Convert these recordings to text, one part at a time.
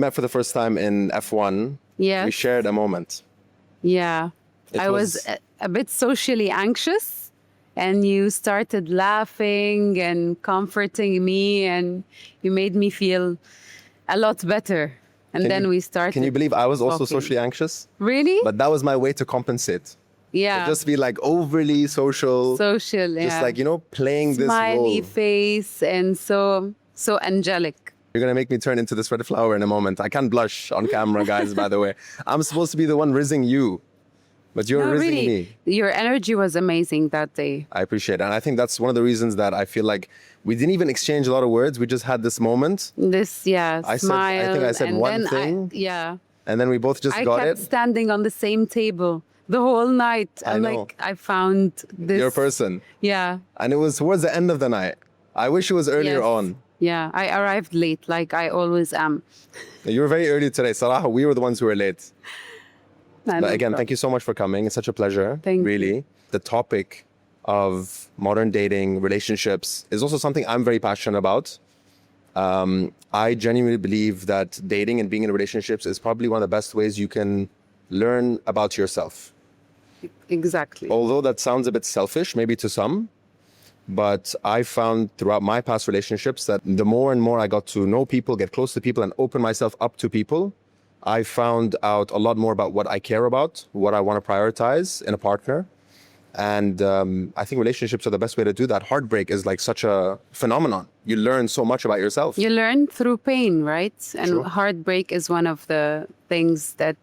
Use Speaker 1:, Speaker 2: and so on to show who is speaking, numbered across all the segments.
Speaker 1: Met for the first time in F1.
Speaker 2: Yes.
Speaker 1: We shared a moment.
Speaker 2: Yeah.
Speaker 1: It
Speaker 2: I was a bit socially anxious, and you started laughing and comforting me, and you made me feel a lot better. And then we started.
Speaker 1: Can you believe I was also
Speaker 2: talking.
Speaker 1: socially anxious?
Speaker 2: Really?
Speaker 1: But that was my way to compensate.
Speaker 2: Yeah.
Speaker 1: Just be like overly social.
Speaker 2: Social, yeah.
Speaker 1: Just like, playing
Speaker 2: Smiley
Speaker 1: this role.
Speaker 2: face and so angelic.
Speaker 1: You're going to make me turn into this red flower in a moment. I can't blush on camera, guys, by the way. I'm supposed to be the one rizzing you, but you're rizzing me.
Speaker 2: Your energy was amazing that day.
Speaker 1: I appreciate it. And I think that's one of the reasons that I feel like we didn't even exchange a lot of words. We just had this moment.
Speaker 2: Smile.
Speaker 1: I think I said
Speaker 2: and
Speaker 1: one
Speaker 2: then
Speaker 1: thing.
Speaker 2: Yeah.
Speaker 1: And then we both just got
Speaker 2: I kept
Speaker 1: it.
Speaker 2: standing on the same table the whole night.
Speaker 1: I know.
Speaker 2: I found this.
Speaker 1: Your person.
Speaker 2: Yeah.
Speaker 1: And it was towards the end of the night. I wish it was earlier on.
Speaker 2: Yeah, I arrived late, like I always am.
Speaker 1: You were very early today. Salah, we were the ones who were late.
Speaker 2: No
Speaker 1: But again,
Speaker 2: problem.
Speaker 1: thank you so much for coming. It's such a pleasure.
Speaker 2: Thank
Speaker 1: really.
Speaker 2: you.
Speaker 1: The topic of modern dating, relationships is also something I'm very passionate about. I genuinely believe that dating and being in relationships is probably one of the best ways you can learn about yourself.
Speaker 2: Exactly.
Speaker 1: Although that sounds a bit selfish, maybe to some, but I found throughout my past relationships that the more and more I got to know people, get close to people, and open myself up to people, I found out a lot more about what I care about, what I want to prioritize in a partner. And I think relationships are the best way to do that. Heartbreak is like such a phenomenon. You learn so much about yourself.
Speaker 2: You learn through pain, right? And
Speaker 1: True.
Speaker 2: heartbreak is one of the things that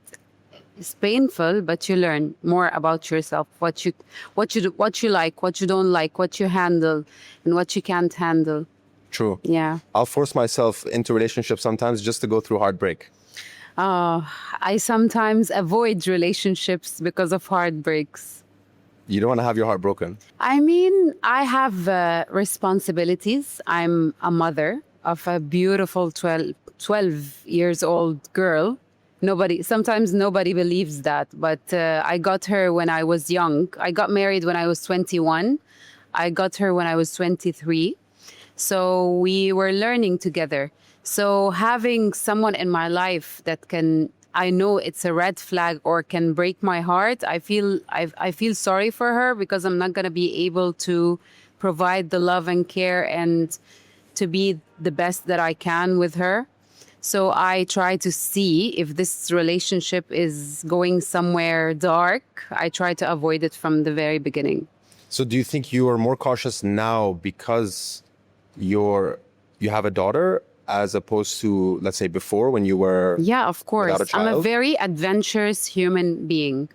Speaker 2: is painful, but you learn more about yourself, what you like, what you don't like, what you handle, and what you can't handle.
Speaker 1: True.
Speaker 2: Yeah.
Speaker 1: I'll force myself into relationships sometimes just to go through heartbreak.
Speaker 2: I sometimes avoid relationships because of heartbreaks.
Speaker 1: You don't want to have your heart broken.
Speaker 2: I mean, I have responsibilities. I'm a mother of a beautiful 12 years old girl. Sometimes nobody believes that, but I got her when I was young. I got married when I was 21. I got her when I was 23. So we were learning together. So having someone in my life that I know it's a red flag or can break my heart, I feel sorry for her, because I'm not going to be able to provide the love and care and to be the best that I can with her. So I try to see if this relationship is going somewhere dark. I try to avoid it from the very beginning.
Speaker 1: So do you think you are more cautious now because you have a daughter, as opposed to, let's say, before when you were
Speaker 2: Yeah, of course.
Speaker 1: without a child?
Speaker 2: I'm a very adventurous human being.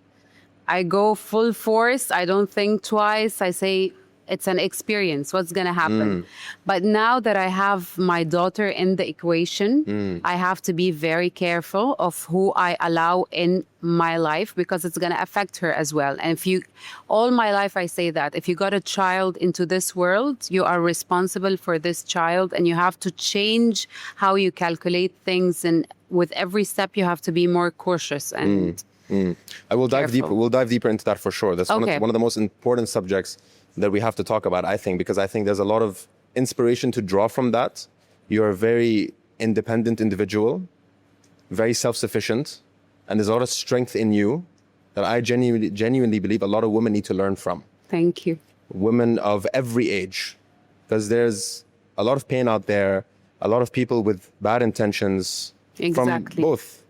Speaker 2: I go full force. I don't think twice. I say, it's an experience. What's going to happen? But now that I have my daughter in the equation, I have to be very careful of who I allow in my life, because it's going to affect her as well. And all my life I say that if you got a child into this world, you are responsible for this child, and you have to change how you calculate things. And with every step, you have to be more cautious and
Speaker 1: I will dive
Speaker 2: careful.
Speaker 1: deeper. We'll dive deeper into that for sure. That's
Speaker 2: Okay.
Speaker 1: one of the most important subjects that we have to talk about, I think, because I think there's a lot of inspiration to draw from that. You're a very independent individual, very self-sufficient, and there's a lot of strength in you that I genuinely believe a lot of women need to learn from.
Speaker 2: Thank you.
Speaker 1: Women of every age, because there's a lot of pain out there, a lot of people with bad intentions
Speaker 2: Exactly.
Speaker 1: from both,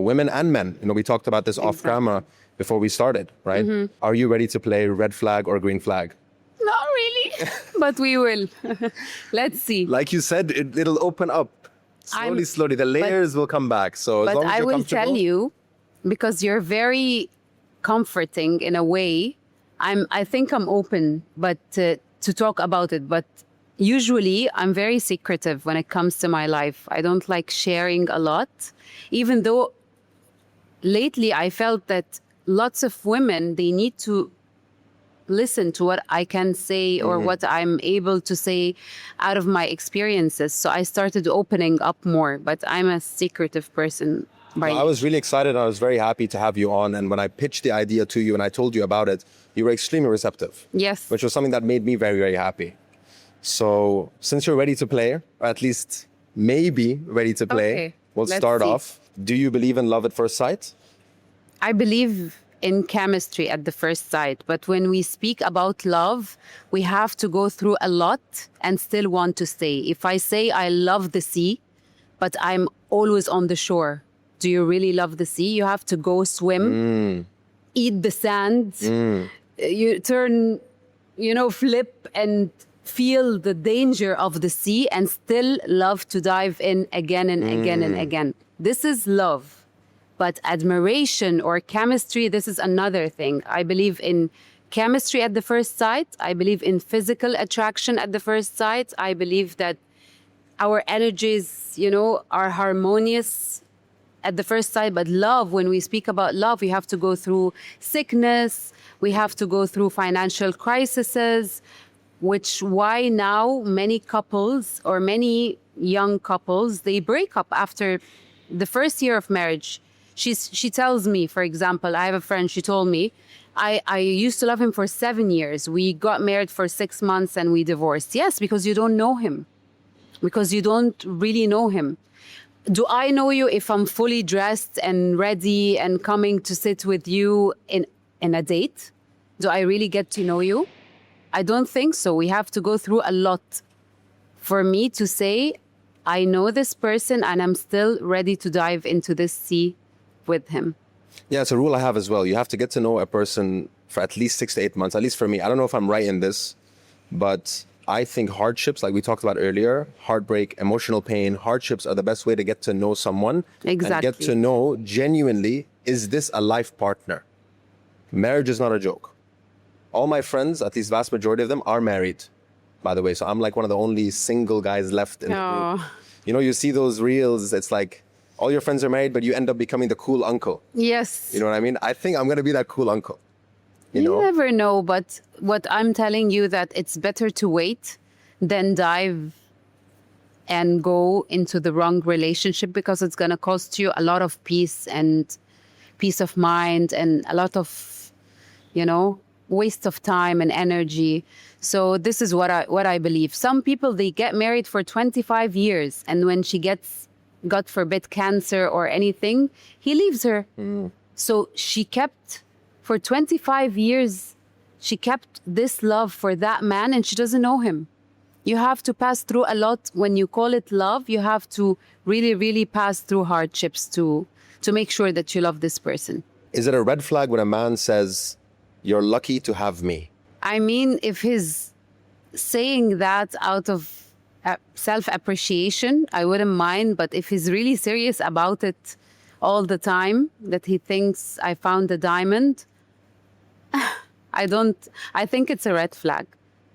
Speaker 1: women and men. We talked about this off camera before we started, right? Are you ready to play red flag or green flag?
Speaker 2: Not really, but we will. Let's see.
Speaker 1: Like you said, it'll open up slowly. The layers will come back. So as
Speaker 2: But
Speaker 1: long as
Speaker 2: I
Speaker 1: you're
Speaker 2: will
Speaker 1: comfortable,
Speaker 2: tell you, because you're very comforting in a way, I think I'm open, but to talk about it. But usually I'm very secretive when it comes to my life. I don't like sharing a lot, even though lately I felt that lots of women, they need to listen to what I can say or what I'm able to say out of my experiences. So I started opening up more, but I'm a secretive person.
Speaker 1: I was really excited. I was very happy to have you on. And when I pitched the idea to you and I told you about it, you were extremely receptive.
Speaker 2: Yes.
Speaker 1: Which was something that made me very, very happy. So since you're ready to play, or at least maybe ready to play,
Speaker 2: Okay.
Speaker 1: We'll
Speaker 2: Let's
Speaker 1: start
Speaker 2: see.
Speaker 1: off. Do you believe in love at first sight?
Speaker 2: I believe in chemistry at the first sight, but when we speak about love, we have to go through a lot and still want to stay. If I say I love the sea, but I'm always on the shore, do you really love the sea? You have to go swim, eat the sand, you turn, flip and feel the danger of the sea and still love to dive in again and again and again. This is love. But admiration or chemistry, this is another thing. I believe in chemistry at the first sight. I believe in physical attraction at the first sight. I believe that our energies, are harmonious at the first sight. But love, when we speak about love, we have to go through sickness. We have to go through financial crises, why now many couples or many young couples, they break up after the first year of marriage. She tells me, for example, I have a friend, she told me, I used to love him for 7 years. We got married for 6 months and we divorced. Yes, because you don't know him. Because you don't really know him. Do I know you if I'm fully dressed and ready and coming to sit with you in a date? Do I really get to know you? I don't think so. We have to go through a lot for me to say, I know this person and I'm still ready to dive into this sea with him.
Speaker 1: Yeah, it's a rule I have as well. You have to get to know a person for at least 6 to 8 months, at least for me. I don't know if I'm right in this, but I think hardships, like we talked about earlier, heartbreak, emotional pain, hardships are the best way to get to know someone.
Speaker 2: Exactly.
Speaker 1: And get to know genuinely, is this a life partner? Marriage is not a joke. All my friends, at least vast majority of them, are married, by the way. So I'm like one of the only single guys left in the group. You see those reels, it's like all your friends are married, but you end up becoming the cool uncle.
Speaker 2: Yes.
Speaker 1: You know what I mean? I think I'm going to be that cool uncle.
Speaker 2: You never know, but what I'm telling you that it's better to wait than dive and go into the wrong relationship, because it's going to cost you a lot of peace of mind and a lot of, waste of time and energy. So this is what I believe. Some people, they get married for 25 years and when she gets, God forbid, cancer or anything, he leaves her. So she kept, for 25 years, she kept this love for that man and she doesn't know him. You have to pass through a lot. When you call it love, you have to really, really pass through hardships to make sure that you love this person.
Speaker 1: Is it a red flag when a man says, you're lucky to have me?
Speaker 2: I mean, if he's saying that out of self-appreciation, I wouldn't mind. But if he's really serious about it all the time, that he thinks I found a diamond, I think it's a red flag,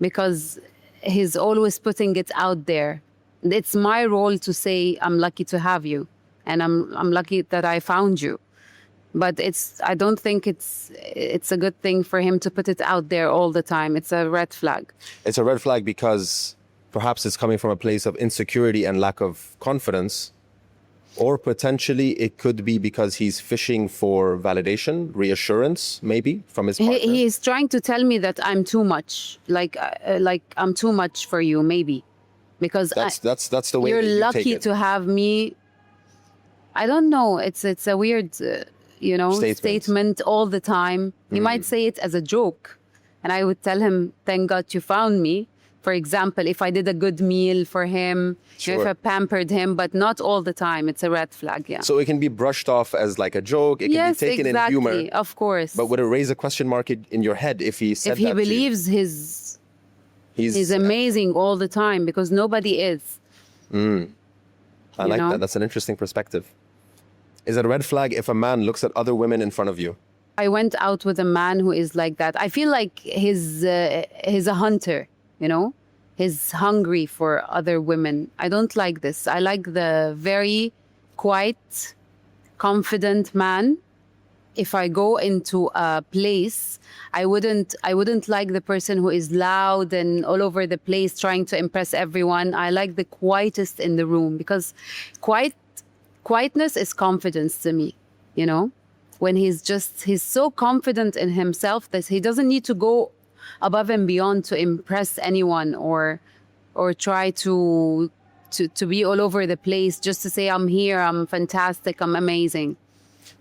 Speaker 2: because he's always putting it out there. It's my role to say, I'm lucky to have you and I'm lucky that I found you. But I don't think it's a good thing for him to put it out there all the time. It's a red flag.
Speaker 1: It's a red flag because perhaps it's coming from a place of insecurity and lack of confidence. Or potentially it could be because he's fishing for validation, reassurance, maybe, from his partner.
Speaker 2: He is trying to tell me that I'm too much, like I'm too much for you, maybe. Because
Speaker 1: that's the way
Speaker 2: you're
Speaker 1: that you
Speaker 2: lucky
Speaker 1: take it.
Speaker 2: to have me. I don't know. It's a weird, statement all the time. He might say it as a joke. And I would tell him, thank God you found me. For example, if I did a good meal for him, if I pampered him, but not all the time. It's a red flag, yeah.
Speaker 1: So it can be brushed off as like a joke. It can be taken in humor.
Speaker 2: Of course.
Speaker 1: But would it raise a question mark in your head if he said that
Speaker 2: if he
Speaker 1: to you?
Speaker 2: believes he's amazing all the time, because nobody is.
Speaker 1: I like that. That's an interesting perspective. Is it a red flag if a man looks at other women in front of you?
Speaker 2: I went out with a man who is like that. I feel like he's a hunter, He's hungry for other women. I don't like this. I like the very quiet, confident man. If I go into a place, I wouldn't like the person who is loud and all over the place trying to impress everyone. I like the quietest in the room, because quietness is confidence to me, When he's so confident in himself that he doesn't need to go above and beyond to impress anyone or try to to be all over the place just to say I'm here, I'm fantastic, I'm amazing.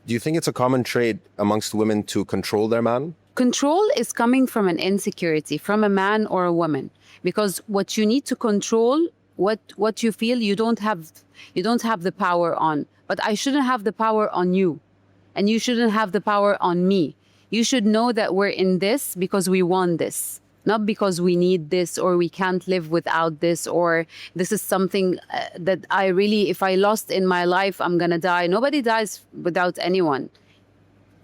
Speaker 1: Do you think it's a common trait amongst women to control their man?
Speaker 2: Control is coming from an insecurity, from a man or a woman, because what you need to control, what you feel you don't have the power on. But I shouldn't have the power on you, and you shouldn't have the power on me. You should know that we're in this because we want this, not because we need this or we can't live without this, or this is something that I really, if I lost in my life, I'm gonna die. Nobody dies without anyone,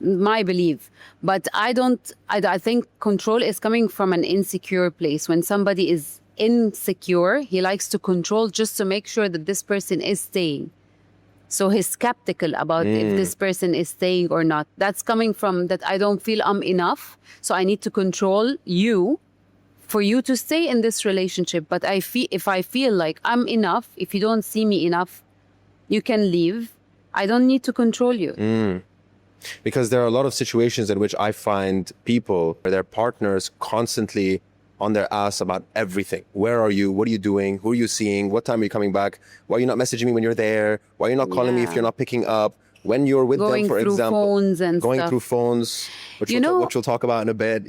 Speaker 2: my belief. But I think control is coming from an insecure place. When somebody is insecure, he likes to control just to make sure that this person is staying. So he's skeptical about if this person is staying or not. That's coming from that I don't feel I'm enough, so I need to control you for you to stay in this relationship. But if I feel like I'm enough, if you don't see me enough, you can leave. I don't need to control you.
Speaker 1: Because there are a lot of situations in which I find people, their partners constantly on their ass about everything. Where are you? What are you doing? Who are you seeing? What time are you coming back? Why are you not messaging me when you're there? Why are you not calling me if you're not picking up? When you're with them, for example.
Speaker 2: Phones and
Speaker 1: going
Speaker 2: stuff.
Speaker 1: through phones, which we'll talk about in a bit,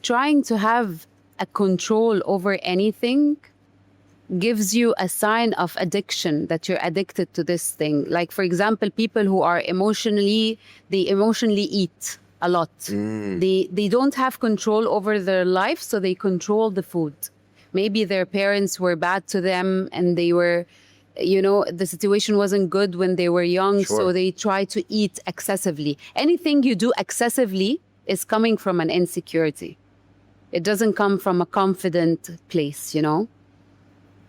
Speaker 2: Trying to have a control over anything gives you a sign of addiction, that you're addicted to this thing. Like, for example, people who are they emotionally eat a lot. They don't have control over their life, so they control the food. Maybe their parents were bad to them and they were, the situation wasn't good when they were young, so they try to eat excessively. Anything you do excessively is coming from an insecurity. It doesn't come from a confident place,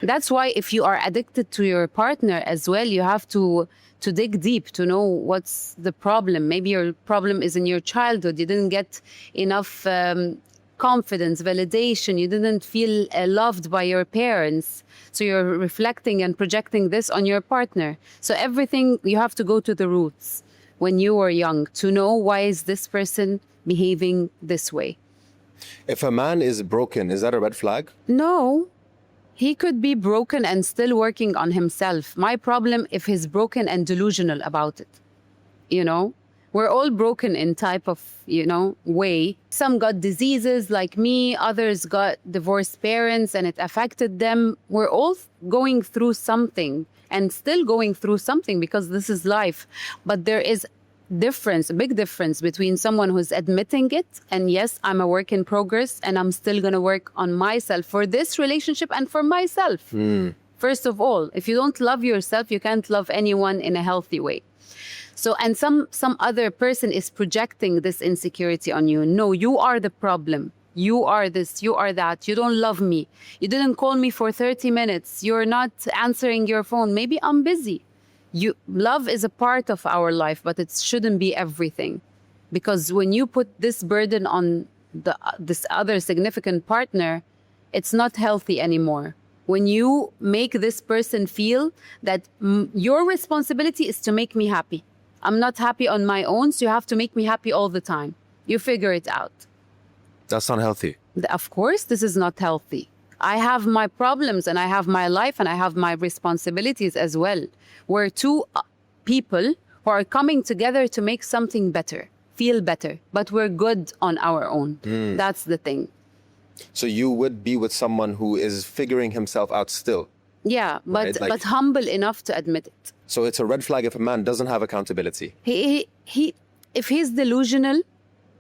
Speaker 2: That's why if you are addicted to your partner as well, you have to dig deep to know what's the problem. Maybe your problem is in your childhood. You didn't get enough confidence, validation. You didn't feel loved by your parents. So you're reflecting and projecting this on your partner. So everything, you have to go to the roots when you were young to know why is this person behaving this way.
Speaker 1: If a man is broken, is that a red flag?
Speaker 2: No. He could be broken and still working on himself. My problem if he's broken and delusional about it. We're all broken in type of, way. Some got diseases like me. Others got divorced parents and it affected them. We're all going through something and still going through something because this is life. But there is a big difference between someone who's admitting it and yes, I'm a work in progress and I'm still going to work on myself for this relationship and for myself. First of all, if you don't love yourself, you can't love anyone in a healthy way. So, and some other person is projecting this insecurity on you. No, you are the problem. You are this, you are that. You don't love me. You didn't call me for 30 minutes. You're not answering your phone. Maybe I'm busy. Love is a part of our life, but it shouldn't be everything. Because when you put this burden on this other significant partner, it's not healthy anymore. When you make this person feel that your responsibility is to make me happy. I'm not happy on my own, so you have to make me happy all the time. You figure it out.
Speaker 1: That's not healthy.
Speaker 2: Of course, this is not healthy. I have my problems and I have my life and I have my responsibilities as well. We're two people who are coming together to make something better, feel better, but we're good on our own. That's the thing.
Speaker 1: So you would be with someone who is figuring himself out still?
Speaker 2: Yeah, but
Speaker 1: right?
Speaker 2: but humble enough to admit it.
Speaker 1: So it's a red flag if a man doesn't have accountability.
Speaker 2: If he's delusional,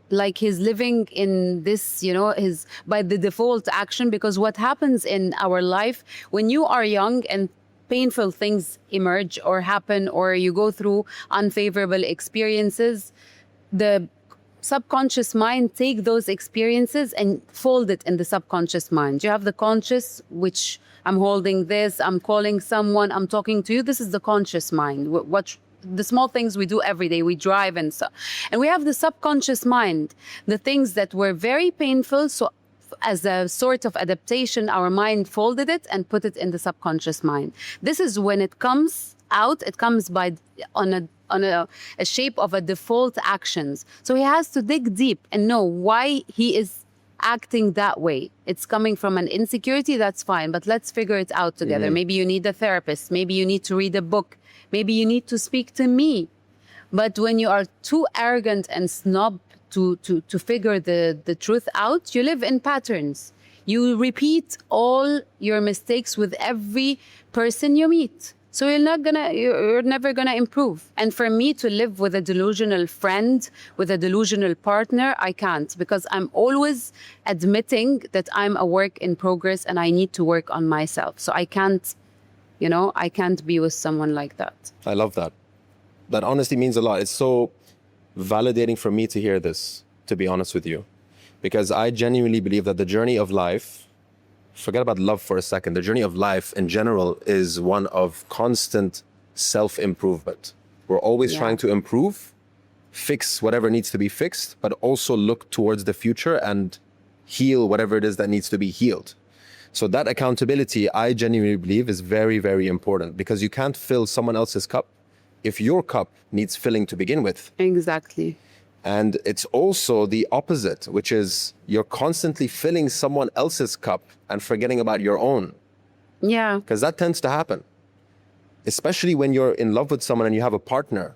Speaker 2: like he's living in this, his by the default action, because what happens in our life when you are young and painful things emerge or happen, or you go through unfavorable experiences, the subconscious mind take those experiences and fold it in the subconscious mind. You have the conscious, which I'm holding this, I'm calling someone, I'm talking to you. This is the conscious mind. What the small things we do every day, we drive and so. And we have the subconscious mind, the things that were very painful. So as a sort of adaptation, our mind folded it and put it in the subconscious mind. This is when it comes out, it comes by on a shape of a default actions. So he has to dig deep and know why he is acting that way. It's coming from an insecurity, that's fine, but let's figure it out together. Maybe you need a therapist. Maybe you need to read a book. Maybe you need to speak to me. But when you are too arrogant and snob to figure the truth out, you live in patterns. You repeat all your mistakes with every person you meet. So you're never gonna improve. And for me to live with a delusional friend, with a delusional partner, I can't, because I'm always admitting that I'm a work in progress and I need to work on myself. So I can't be with someone like that.
Speaker 1: I love that. That honestly means a lot. It's so validating for me to hear this, to be honest with you, because I genuinely believe that the journey of life, forget about love for a second, the journey of life in general is one of constant self-improvement. We're always trying to improve, fix whatever needs to be fixed, but also look towards the future and heal whatever it is that needs to be healed. So that accountability, I genuinely believe, is very, very important, because you can't fill someone else's cup if your cup needs filling to begin with.
Speaker 2: Exactly.
Speaker 1: And it's also the opposite, which is you're constantly filling someone else's cup and forgetting about your own.
Speaker 2: Yeah.
Speaker 1: Because that tends to happen. Especially when you're in love with someone and you have a partner.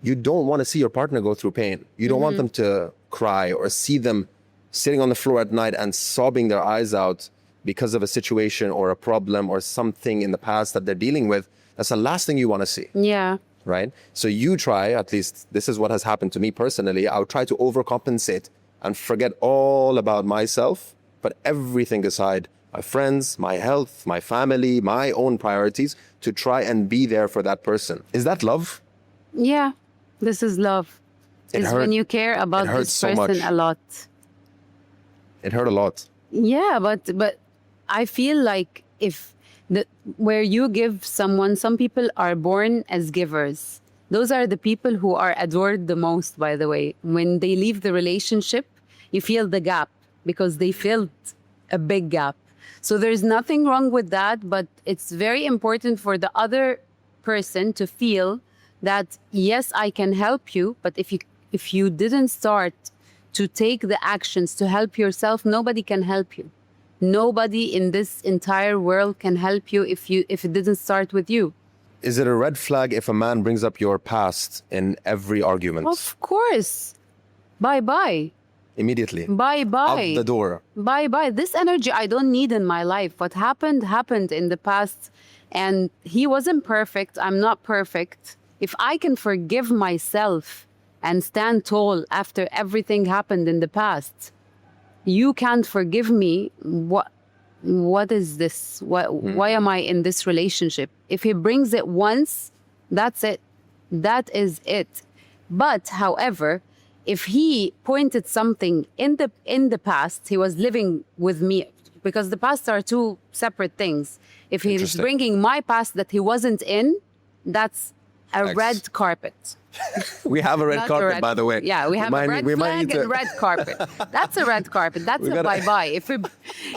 Speaker 1: You don't want to see your partner go through pain. You don't want them to cry or see them sitting on the floor at night and sobbing their eyes out because of a situation or a problem or something in the past that they're dealing with. That's the last thing you want to see.
Speaker 2: Yeah.
Speaker 1: Right? So you try, at least this is what has happened to me personally, I'll try to overcompensate and forget all about myself, put everything aside, my friends, my health, my family, my own priorities, to try and be there for that person. Is that love?
Speaker 2: Yeah, this is love. It's when you care about this person a lot.
Speaker 1: It hurt a lot.
Speaker 2: Yeah, but I feel like where you give someone, some people are born as givers. Those are the people who are adored the most, by the way. When they leave the relationship, you feel the gap because they filled a big gap. So there's nothing wrong with that, but it's very important for the other person to feel that, yes, I can help you, but if you didn't start to take the actions to help yourself, nobody can help you. Nobody in this entire world can help you if it didn't start with you.
Speaker 1: Is it a red flag if a man brings up your past in every argument?
Speaker 2: Of course. Bye-bye.
Speaker 1: Immediately.
Speaker 2: Bye-bye.
Speaker 1: Out the door.
Speaker 2: Bye-bye. This energy I don't need in my life. What happened in the past, and he wasn't perfect. I'm not perfect. If I can forgive myself and stand tall after everything happened in the past, you can't forgive me. What is this? Why am I in this relationship? If he brings it once, that's it. That is it. But however, if he pointed something in the past, he was living with me, because the past are two separate things. If he is bringing my past that he wasn't in, that's a red carpet.
Speaker 1: We have a red carpet, by the way.
Speaker 2: Yeah, we have a red flag and red carpet. That's a red carpet. That's a bye-bye.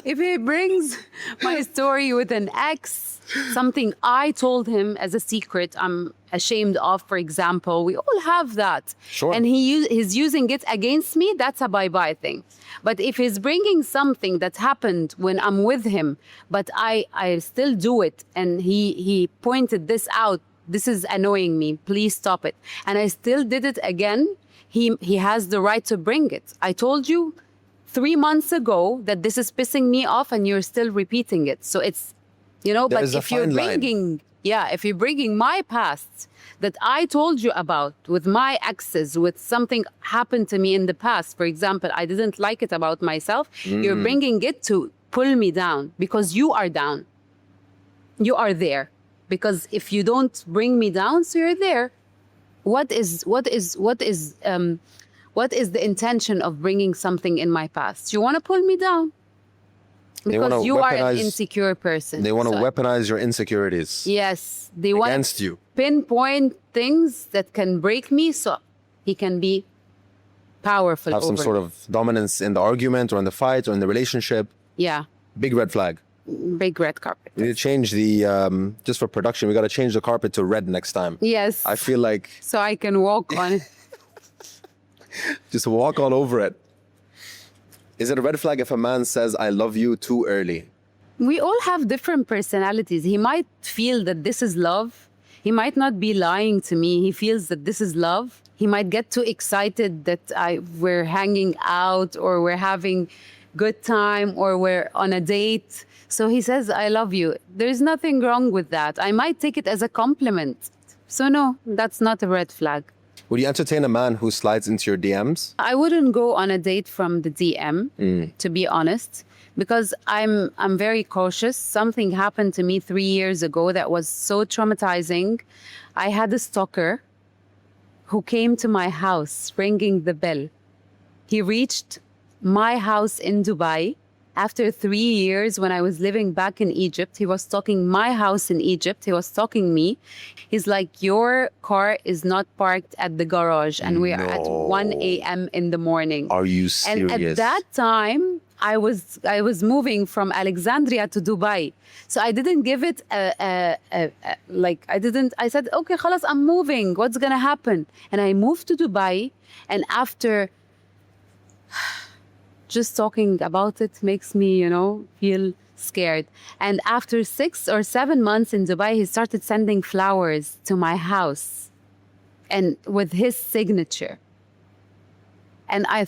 Speaker 2: If he brings my story with an ex, something I told him as a secret I'm ashamed of, for example, we all have that.
Speaker 1: Sure.
Speaker 2: And he's using it against me, that's a bye-bye thing. But if he's bringing something that happened when I'm with him, but I still do it, and he pointed this out, this is annoying me, please stop it, and I still did it again, he has the right to bring it. I told you 3 months ago that this is pissing me off and you're still repeating it. So it's, but if you're bringing my past that I told you about with my exes, with something happened to me in the past, for example, I didn't like it about myself, you're bringing it to pull me down because you are down. You are there. Because if you don't bring me down, so you're there. What is the intention of bringing something in my past? You want to pull me down because you are an insecure person.
Speaker 1: They want to weaponize your insecurities.
Speaker 2: Yes, they want
Speaker 1: against you.
Speaker 2: Pinpoint things that can break me, so he can be powerful.
Speaker 1: Have some sort of dominance in the argument or in the fight or in the relationship.
Speaker 2: Yeah.
Speaker 1: Big red flag.
Speaker 2: Big red carpet.
Speaker 1: We need to change the, just for production, we got to change the carpet to red next time.
Speaker 2: Yes.
Speaker 1: I feel like...
Speaker 2: So I can walk on it.
Speaker 1: Just walk all over it. Is it a red flag if a man says, I love you too early?
Speaker 2: We all have different personalities. He might feel that this is love. He might not be lying to me. He feels that this is love. He might get too excited that we're hanging out or we're having good time or we're on a date. So he says, I love you. There's nothing wrong with that. I might take it as a compliment. So no, that's not a red flag.
Speaker 1: Would you entertain a man who slides into your DMs?
Speaker 2: I wouldn't go on a date from the DM, to be honest, because I'm very cautious. Something happened to me 3 years ago that was so traumatizing. I had a stalker who came to my house ringing the bell. He reached my house in Dubai. After 3 years, when I was living back in Egypt, he was stalking my house in Egypt. He was stalking me. He's like, your car is not parked at the garage, and we are at 1 a.m. in the morning.
Speaker 1: Are you serious?
Speaker 2: And at that time, I was moving from Alexandria to Dubai. So I didn't give it I said, okay, khalas, I'm moving. What's going to happen? And I moved to Dubai, and after just talking about it makes me, feel scared. And after 6 or 7 months in Dubai, he started sending flowers to my house and with his signature. And I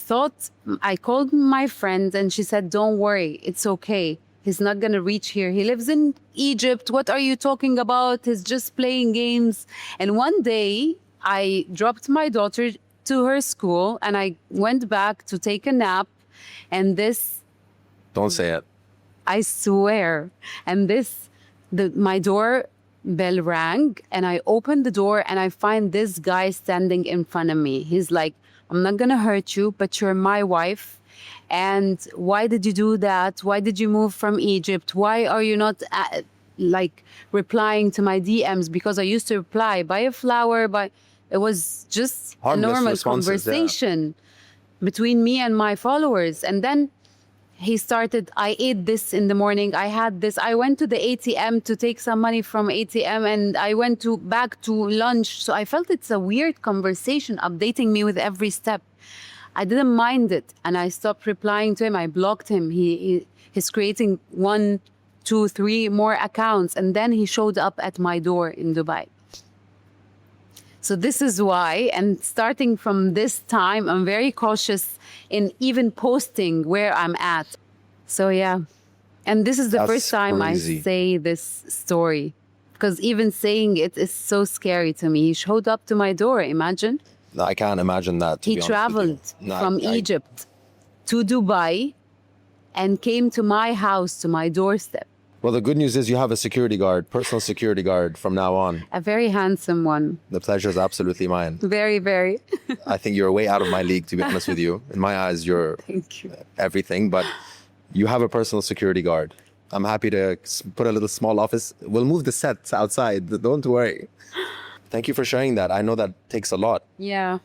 Speaker 2: called my friend and she said, don't worry, it's okay. He's not going to reach here. He lives in Egypt. What are you talking about? He's just playing games. And one day I dropped my daughter to her school and I went back to take a nap. And this...
Speaker 1: Don't say it.
Speaker 2: I swear. And my doorbell rang and I opened the door and I find this guy standing in front of me. He's like, I'm not going to hurt you, but you're my wife. And why did you do that? Why did you move from Egypt? Why are you not replying to my DMs? Because I used to reply, buy a flower, it was just
Speaker 1: harmless
Speaker 2: a normal
Speaker 1: Yeah.
Speaker 2: conversation between me and my followers. And then he started, I ate this in the morning. I had this. I went to the ATM to take some money from ATM and I went back to lunch. So I felt it's a weird conversation, updating me with every step. I didn't mind it. And I stopped replying to him. I blocked him. He's creating 1, 2, 3 more accounts. And then he showed up at my door in Dubai. So this is why, and starting from this time, I'm very cautious in even posting where I'm at. So yeah, and this is the first time
Speaker 1: crazy.
Speaker 2: I say this story, because even saying it is so scary to me. He showed up to my door, imagine.
Speaker 1: I can't imagine that.
Speaker 2: He traveled from Egypt to Dubai and came to my house, to my doorstep.
Speaker 1: Well, the good news is you have a security guard, personal security guard from now on.
Speaker 2: A very handsome one.
Speaker 1: The pleasure is absolutely mine.
Speaker 2: Very, very.
Speaker 1: I think you're way out of my league, to be honest with you. In my eyes, you're
Speaker 2: Thank you.
Speaker 1: everything, but you have a personal security guard. I'm happy to put a little small office. We'll move the sets outside. Don't worry. Thank you for sharing that. I know that takes a lot.
Speaker 2: Yeah.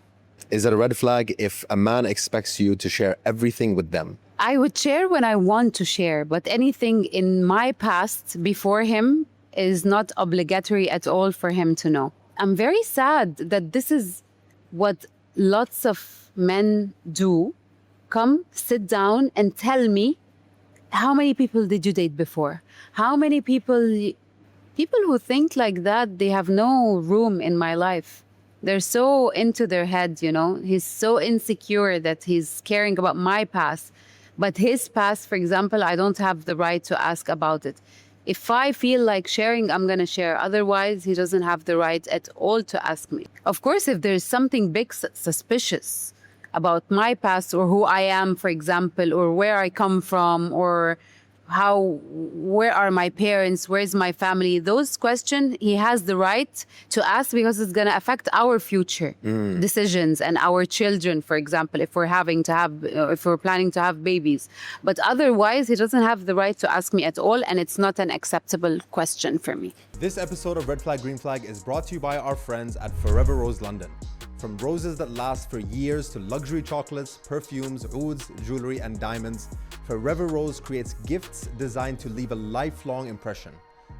Speaker 1: Is it a red flag if a man expects you to share everything with them?
Speaker 2: I would share when I want to share, but anything in my past before him is not obligatory at all for him to know. I'm very sad that this is what lots of men do. Come, sit down and tell me, how many people did you date before? How many people who think like that, they have no room in my life. They're so into their head, He's so insecure that he's caring about my past. But his past, for example, I don't have the right to ask about it. If I feel like sharing, I'm going to share. Otherwise, he doesn't have the right at all to ask me. Of course, if there's something big suspicious about my past or who I am, for example, or where I come from, or where are my parents, where's my family, those questions he has the right to ask, because it's going to affect our future decisions and our children, for example, if we're planning to have babies. But otherwise, he doesn't have the right to ask me at all, and it's not an acceptable question for me.
Speaker 3: This episode of Red Flag Green Flag is brought to you by our friends at Forever Rose London. From roses that last for years to luxury chocolates, perfumes, ouds, jewelry, and diamonds, Forever Rose creates gifts designed to leave a lifelong impression.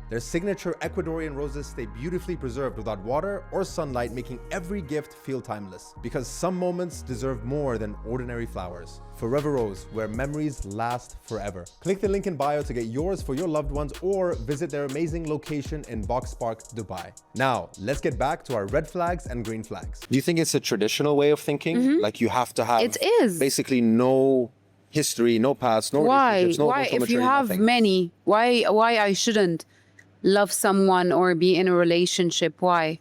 Speaker 3: Their signature Ecuadorian roses stay beautifully preserved without water or sunlight, making every gift feel timeless. Because some moments deserve more than ordinary flowers. Forever Rose, where memories last forever. Click the link in bio to get yours for your loved ones or visit their amazing location in Box Park, Dubai. Now, let's get back to our red flags and green flags.
Speaker 1: Do you think it's a traditional way of thinking? Like you have to have
Speaker 2: It is.
Speaker 1: basically no history, no past, no relationships, no
Speaker 2: Why?
Speaker 1: emotional
Speaker 2: If you
Speaker 1: maturity,
Speaker 2: have
Speaker 1: nothing.
Speaker 2: many, why I shouldn't love someone or be in a relationship? Why?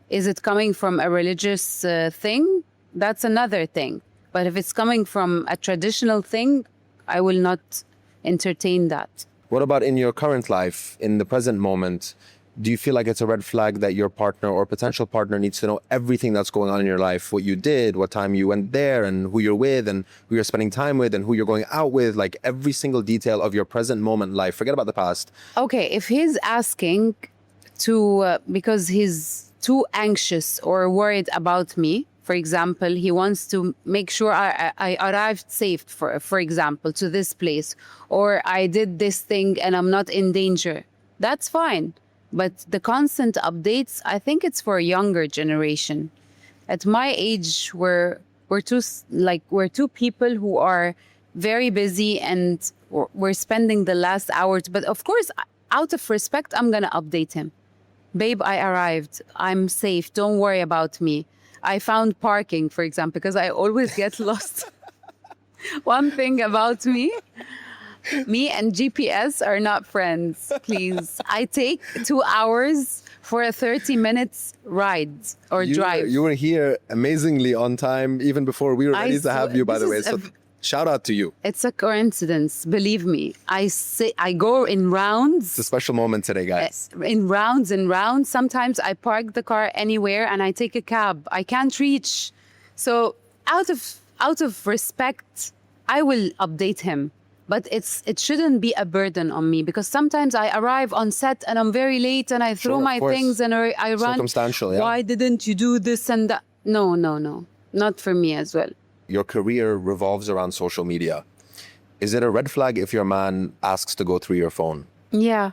Speaker 2: Is it coming from a religious thing? That's another thing. But if it's coming from a traditional thing, I will not entertain that.
Speaker 1: What about in your current life, in the present moment? Do you feel like it's a red flag that your partner or potential partner needs to know everything that's going on in your life? What you did, what time you went there, and who you're with, and who you're spending time with, and who you're going out with, like every single detail of your present moment life. Forget about the past.
Speaker 2: Okay, if he's asking to, because he's too anxious or worried about me, for example, he wants to make sure I arrived safe, for example, to this place, or I did this thing and I'm not in danger, that's fine. But the constant updates, I think it's for a younger generation. At my age, we're two people who are very busy and we're spending the last hours. But of course, out of respect, I'm gonna update him. Babe, I arrived. I'm safe. Don't worry about me. I found parking, for example, because I always get lost. One thing about me and GPS are not friends, please. I take 2 hours for a 30 minutes ride or drive.
Speaker 1: You were here amazingly on time, even before we were ready to have you, by the way. So shout out to you.
Speaker 2: It's a coincidence, believe me. I go in rounds.
Speaker 1: It's a special moment today, guys.
Speaker 2: In rounds and rounds. Sometimes I park the car anywhere and I take a cab. I can't reach. So out of respect, I will update him. But it shouldn't be a burden on me, because sometimes I arrive on set and I'm very late and I throw my things and I run.
Speaker 1: Circumstantial, yeah.
Speaker 2: Why didn't you do this and that? No. Not for me as well.
Speaker 1: Your career revolves around social media. Is it a red flag if your man asks to go through your phone?
Speaker 2: Yeah.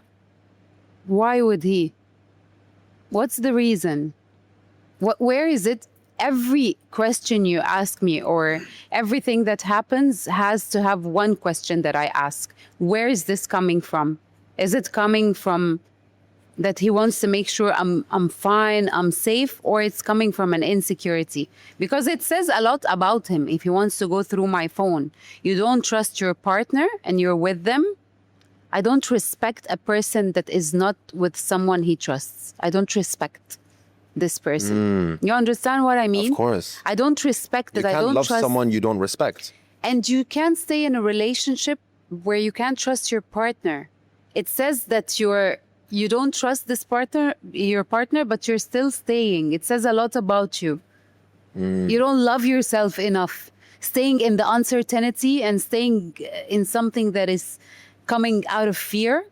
Speaker 2: Why would he? What's the reason? Where is it? Every question you ask me or everything that happens has to have one question that I ask. Where is this coming from? Is it coming from that he wants to make sure I'm fine, I'm safe, or it's coming from an insecurity? Because it says a lot about him if he wants to go through my phone. You don't trust your partner and you're with them. I don't respect a person that is not with someone he trusts. I don't respect this person. You understand what I mean?
Speaker 1: Of course.
Speaker 2: I don't respect that.
Speaker 1: You
Speaker 2: I
Speaker 1: can't
Speaker 2: don't
Speaker 1: love
Speaker 2: trust
Speaker 1: someone you don't respect.
Speaker 2: And you can't stay in a relationship where you can't trust your partner. It says that you don't trust your partner, but you're still staying. It says a lot about you. You don't love yourself enough. Staying in the uncertainty and staying in something that is coming out of fear.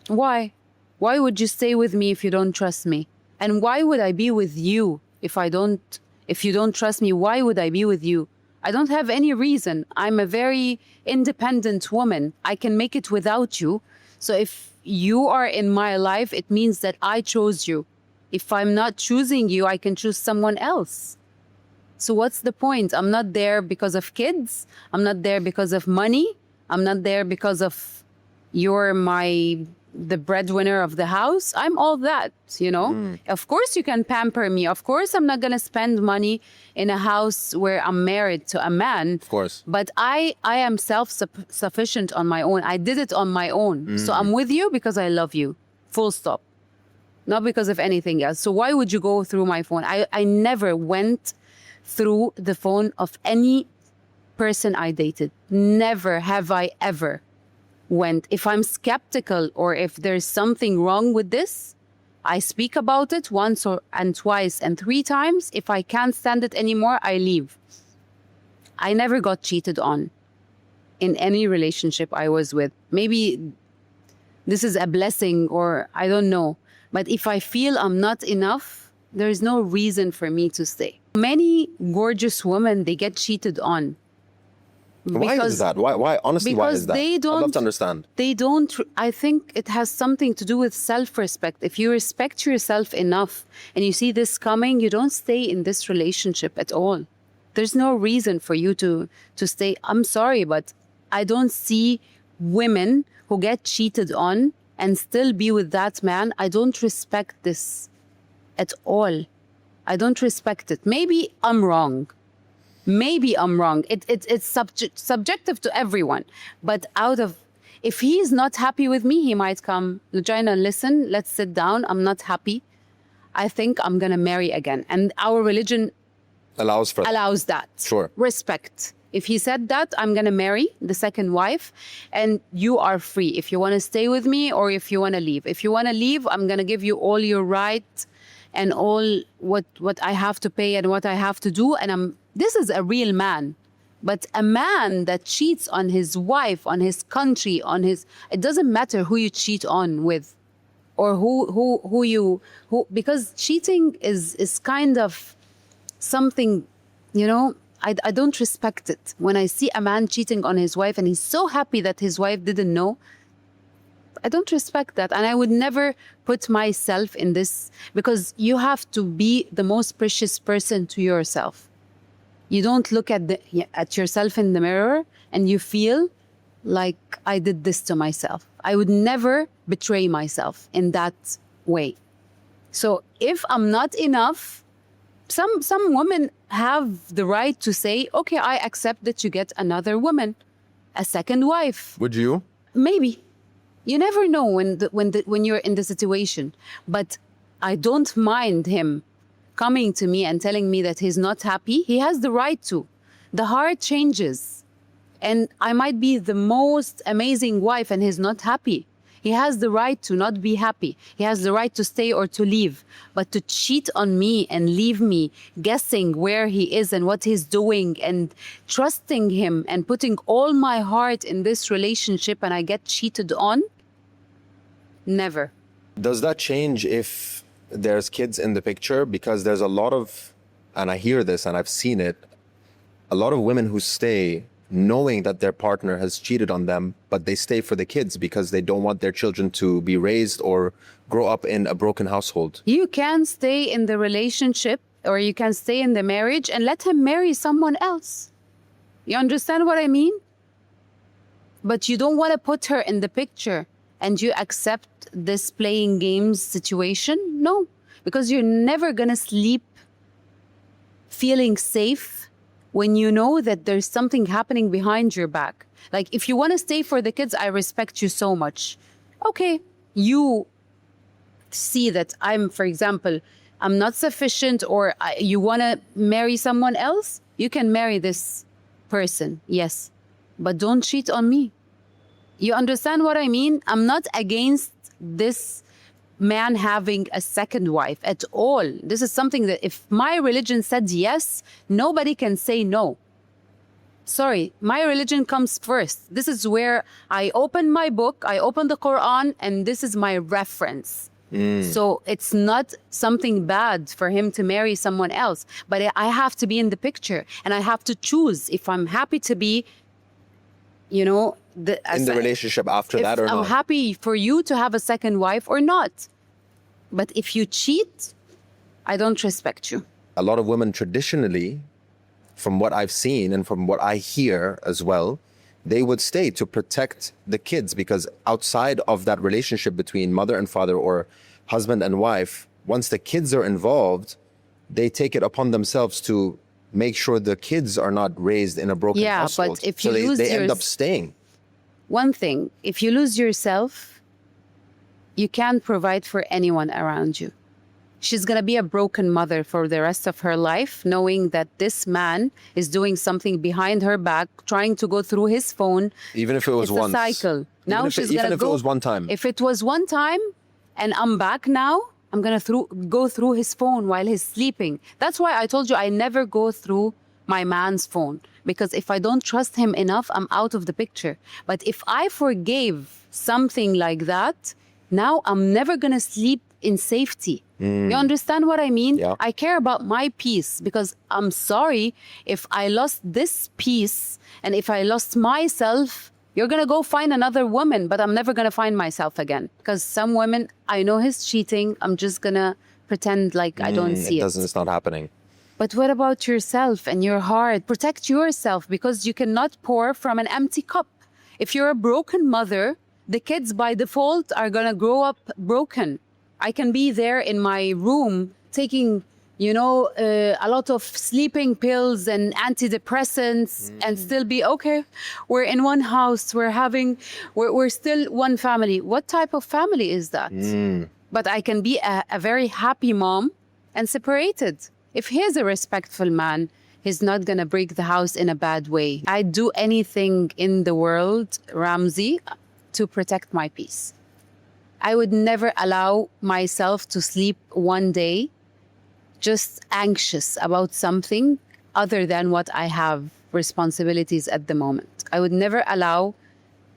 Speaker 2: Why? Why would you stay with me if you don't trust me? And why would I be with you if you don't trust me? Why would I be with you? I don't have any reason. I'm a very independent woman. I can make it without you. So if you are in my life, it means that I chose you. If I'm not choosing you, I can choose someone else. So what's the point? I'm not there because of kids. I'm not there because of money. I'm not there because of you're the breadwinner of the house. I'm all that, you know? Of course you can pamper me. Of course I'm not going to spend money in a house where I'm married to a man.
Speaker 1: Of course.
Speaker 2: But I am self-sufficient on my own. I did it on my own. So I'm with you because I love you. Full stop. Not because of anything else. So why would you go through my phone? I never went through the phone of any person I dated. Never have I ever went. If I'm skeptical or if there's something wrong with this, I speak about it once and twice and 3 times. If I can't stand it anymore, I leave. I never got cheated on in any relationship I was with. Maybe this is a blessing or I don't know. But if I feel I'm not enough, there's no reason for me to stay. Many gorgeous women, they get cheated on.
Speaker 1: Why is that? Why? Honestly, why
Speaker 2: Because
Speaker 1: is that?
Speaker 2: they don't.
Speaker 1: I'd love to understand.
Speaker 2: They don't. I think it has something to do with self-respect. If you respect yourself enough and you see this coming, you don't stay in this relationship at all. There's no reason for you to stay. I'm sorry, but I don't see women who get cheated on and still be with that man. I don't respect this at all. I don't respect it. Maybe I'm wrong. It's subjective to everyone. But if he's not happy with me, he might come, Logina, listen, let's sit down. I'm not happy. I think I'm going to marry again. And our religion
Speaker 1: Allows
Speaker 2: that.
Speaker 1: Sure.
Speaker 2: Respect. If he said that, I'm going to marry the second wife and you are free. If you want to stay with me or if you want to leave. If you want to leave, I'm going to give you all your rights and all what I have to pay and what I have to do. And this is a real man. But a man that cheats on his wife, on his country, it doesn't matter who you cheat on with or because cheating is kind of something, I don't respect it. When I see a man cheating on his wife and he's so happy that his wife didn't know, I don't respect that. And I would never put myself in this because you have to be the most precious person to yourself. You don't look at yourself in the mirror and you feel like I did this to myself. I would never betray myself in that way. So if I'm not enough, some women have the right to say, okay, I accept that you get another woman, a second wife.
Speaker 1: Would you?
Speaker 2: Maybe. You never know when you're in the situation. But I don't mind him coming to me and telling me that he's not happy. He has the right to. The heart changes. And I might be the most amazing wife and he's not happy. He has the right to not be happy. He has the right to stay or to leave. But to cheat on me and leave me guessing where he is and what he's doing and trusting him and putting all my heart in this relationship and I get cheated on? Never.
Speaker 1: Does that change if there's kids in the picture? Because there's a lot of, and I hear this and I've seen it, a lot of women who stay knowing that their partner has cheated on them, but they stay for the kids because they don't want their children to be raised or grow up in a broken household.
Speaker 2: You can stay in the relationship or you can stay in the marriage and let him marry someone else. You understand what I mean? But you don't want to put her in the picture and you accept this playing games situation? No, because you're never going to sleep feeling safe when you know that there's something happening behind your back. Like, if you want to stay for the kids, I respect you so much. Okay, you see that for example, I'm not sufficient or you want to marry someone else, you can marry this person, yes. But don't cheat on me. You understand what I mean? I'm not against this man having a second wife at all. This is something that if my religion said yes, nobody can say no. Sorry, my religion comes first. This is where I open my book, I open the Quran, and this is my reference. So it's not something bad for him to marry someone else, but I have to be in the picture and I have to choose if I'm happy to be, in the
Speaker 1: relationship after that or not.
Speaker 2: I'm happy for you to have a second wife or not. But if you cheat, I don't respect you.
Speaker 1: A lot of women traditionally, from what I've seen and from what I hear as well, they would stay to protect the kids because outside of that relationship between mother and father or husband and wife, once the kids are involved, they take it upon themselves to make sure the kids are not raised in a broken household.
Speaker 2: But if you
Speaker 1: they end up staying.
Speaker 2: One thing, if you lose yourself, you can't provide for anyone around you. She's going to be a broken mother for the rest of her life, knowing that this man is doing something behind her back, trying to go through his phone.
Speaker 1: Even if it was once.
Speaker 2: It's a cycle. Now she's
Speaker 1: even
Speaker 2: going to
Speaker 1: if
Speaker 2: go.
Speaker 1: It was one time.
Speaker 2: If it was one time and I'm back now, I'm going to go through his phone while he's sleeping. That's why I told you I never go through my man's phone. Because if I don't trust him enough, I'm out of the picture. But if I forgave something like that, now I'm never going to sleep in safety. You understand what I mean?
Speaker 1: Yeah.
Speaker 2: I care about my peace, because I'm sorry if I lost this peace and if I lost myself, you're going to go find another woman, but I'm never going to find myself again. Because some women, I know he's cheating. I'm just going to pretend like I don't see it.
Speaker 1: It's not happening.
Speaker 2: But what about yourself and your heart? Protect yourself, because you cannot pour from an empty cup. If you're a broken mother, the kids by default are going to grow up broken. I can be there in my room taking, a lot of sleeping pills and antidepressants and still be okay. We're in one house. We're still one family. What type of family is that? But I can be a very happy mom and separated. If he's a respectful man, he's not going to break the house in a bad way. I'd do anything in the world, Ramzi, to protect my peace. I would never allow myself to sleep one day just anxious about something other than what I have responsibilities at the moment. I would never allow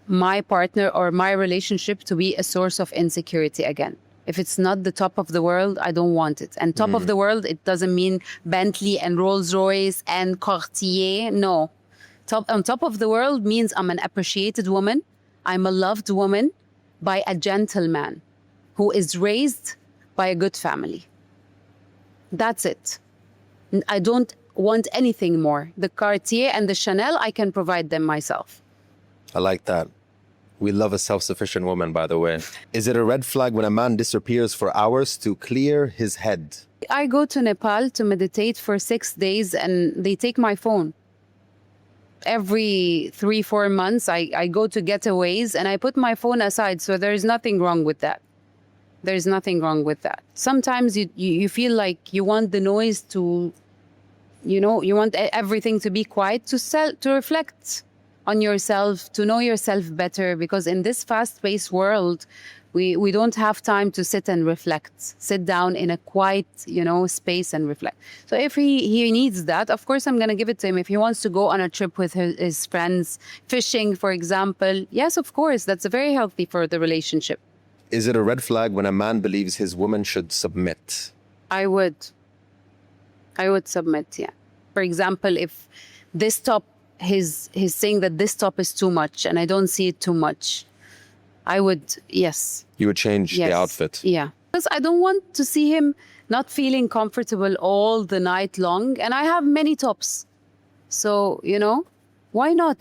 Speaker 2: my partner or my relationship to be a source of insecurity again. If it's not the top of the world, I don't want it. And top of the world, it doesn't mean Bentley and Rolls Royce and Cartier. No. On top of the world means I'm an appreciated woman. I'm a loved woman by a gentleman who is raised by a good family. That's it. I don't want anything more. The Cartier and the Chanel, I can provide them myself.
Speaker 1: I like that. We love a self-sufficient woman, by the way. Is it a red flag when a man disappears for hours to clear his head?
Speaker 2: I go to Nepal to meditate for 6 days and they take my phone. Every 3-4 months, I go to getaways and I put my phone aside. So there's nothing wrong with that. There's nothing wrong with that. Sometimes you feel like you want the noise to, you want everything to be quiet to reflect on yourself, to know yourself better, because in this fast-paced world, we don't have time to sit and reflect, sit down in a quiet, space and reflect. So if he needs that, of course, I'm going to give it to him. If he wants to go on a trip with his friends, fishing, for example, yes, of course, that's very healthy for the relationship.
Speaker 1: Is it a red flag when a man believes his woman should submit?
Speaker 2: I would submit, yeah. For example, if this top, he's saying that this top is too much and I don't see it too much, I would, yes.
Speaker 1: You would change the outfit?
Speaker 2: Yeah. Because I don't want to see him not feeling comfortable all the night long. And I have many tops. So, why not?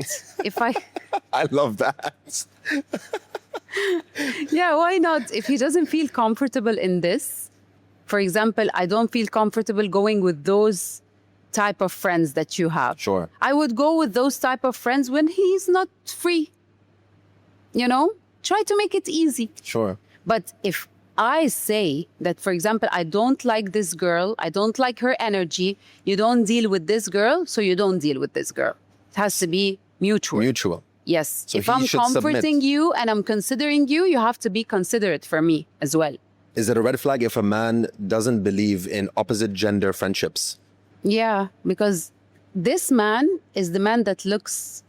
Speaker 1: I love that.
Speaker 2: Yeah, why not? If he doesn't feel comfortable in this, for example, I don't feel comfortable going with those type of friends that you have.
Speaker 1: Sure.
Speaker 2: I would go with those type of friends when he's not free. Try to make it easy.
Speaker 1: Sure.
Speaker 2: But if I say that, for example, I don't like this girl, I don't like her energy, you don't deal with this girl, so you don't deal with this girl. It has to be mutual.
Speaker 1: Mutual.
Speaker 2: Yes.
Speaker 1: So
Speaker 2: if I'm comforting you and I'm considering you, you have to be considerate for me as well.
Speaker 1: Is it a red flag if a man doesn't believe in opposite gender friendships?
Speaker 2: Yeah, because this man is the man that looks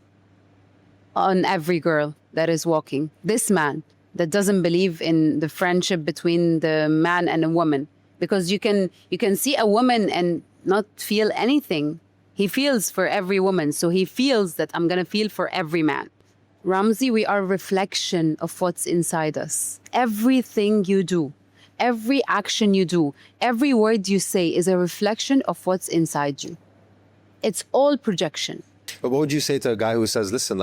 Speaker 2: on every girl that is walking. This man that doesn't believe in the friendship between the man and a woman. Because you can see a woman and not feel anything. He feels for every woman. So he feels that I'm going to feel for every man. Ramzi, we are a reflection of what's inside us. Everything you do, every action you do, every word you say is a reflection of what's inside you. It's all projection.
Speaker 1: But what would you say to a guy who says, listen,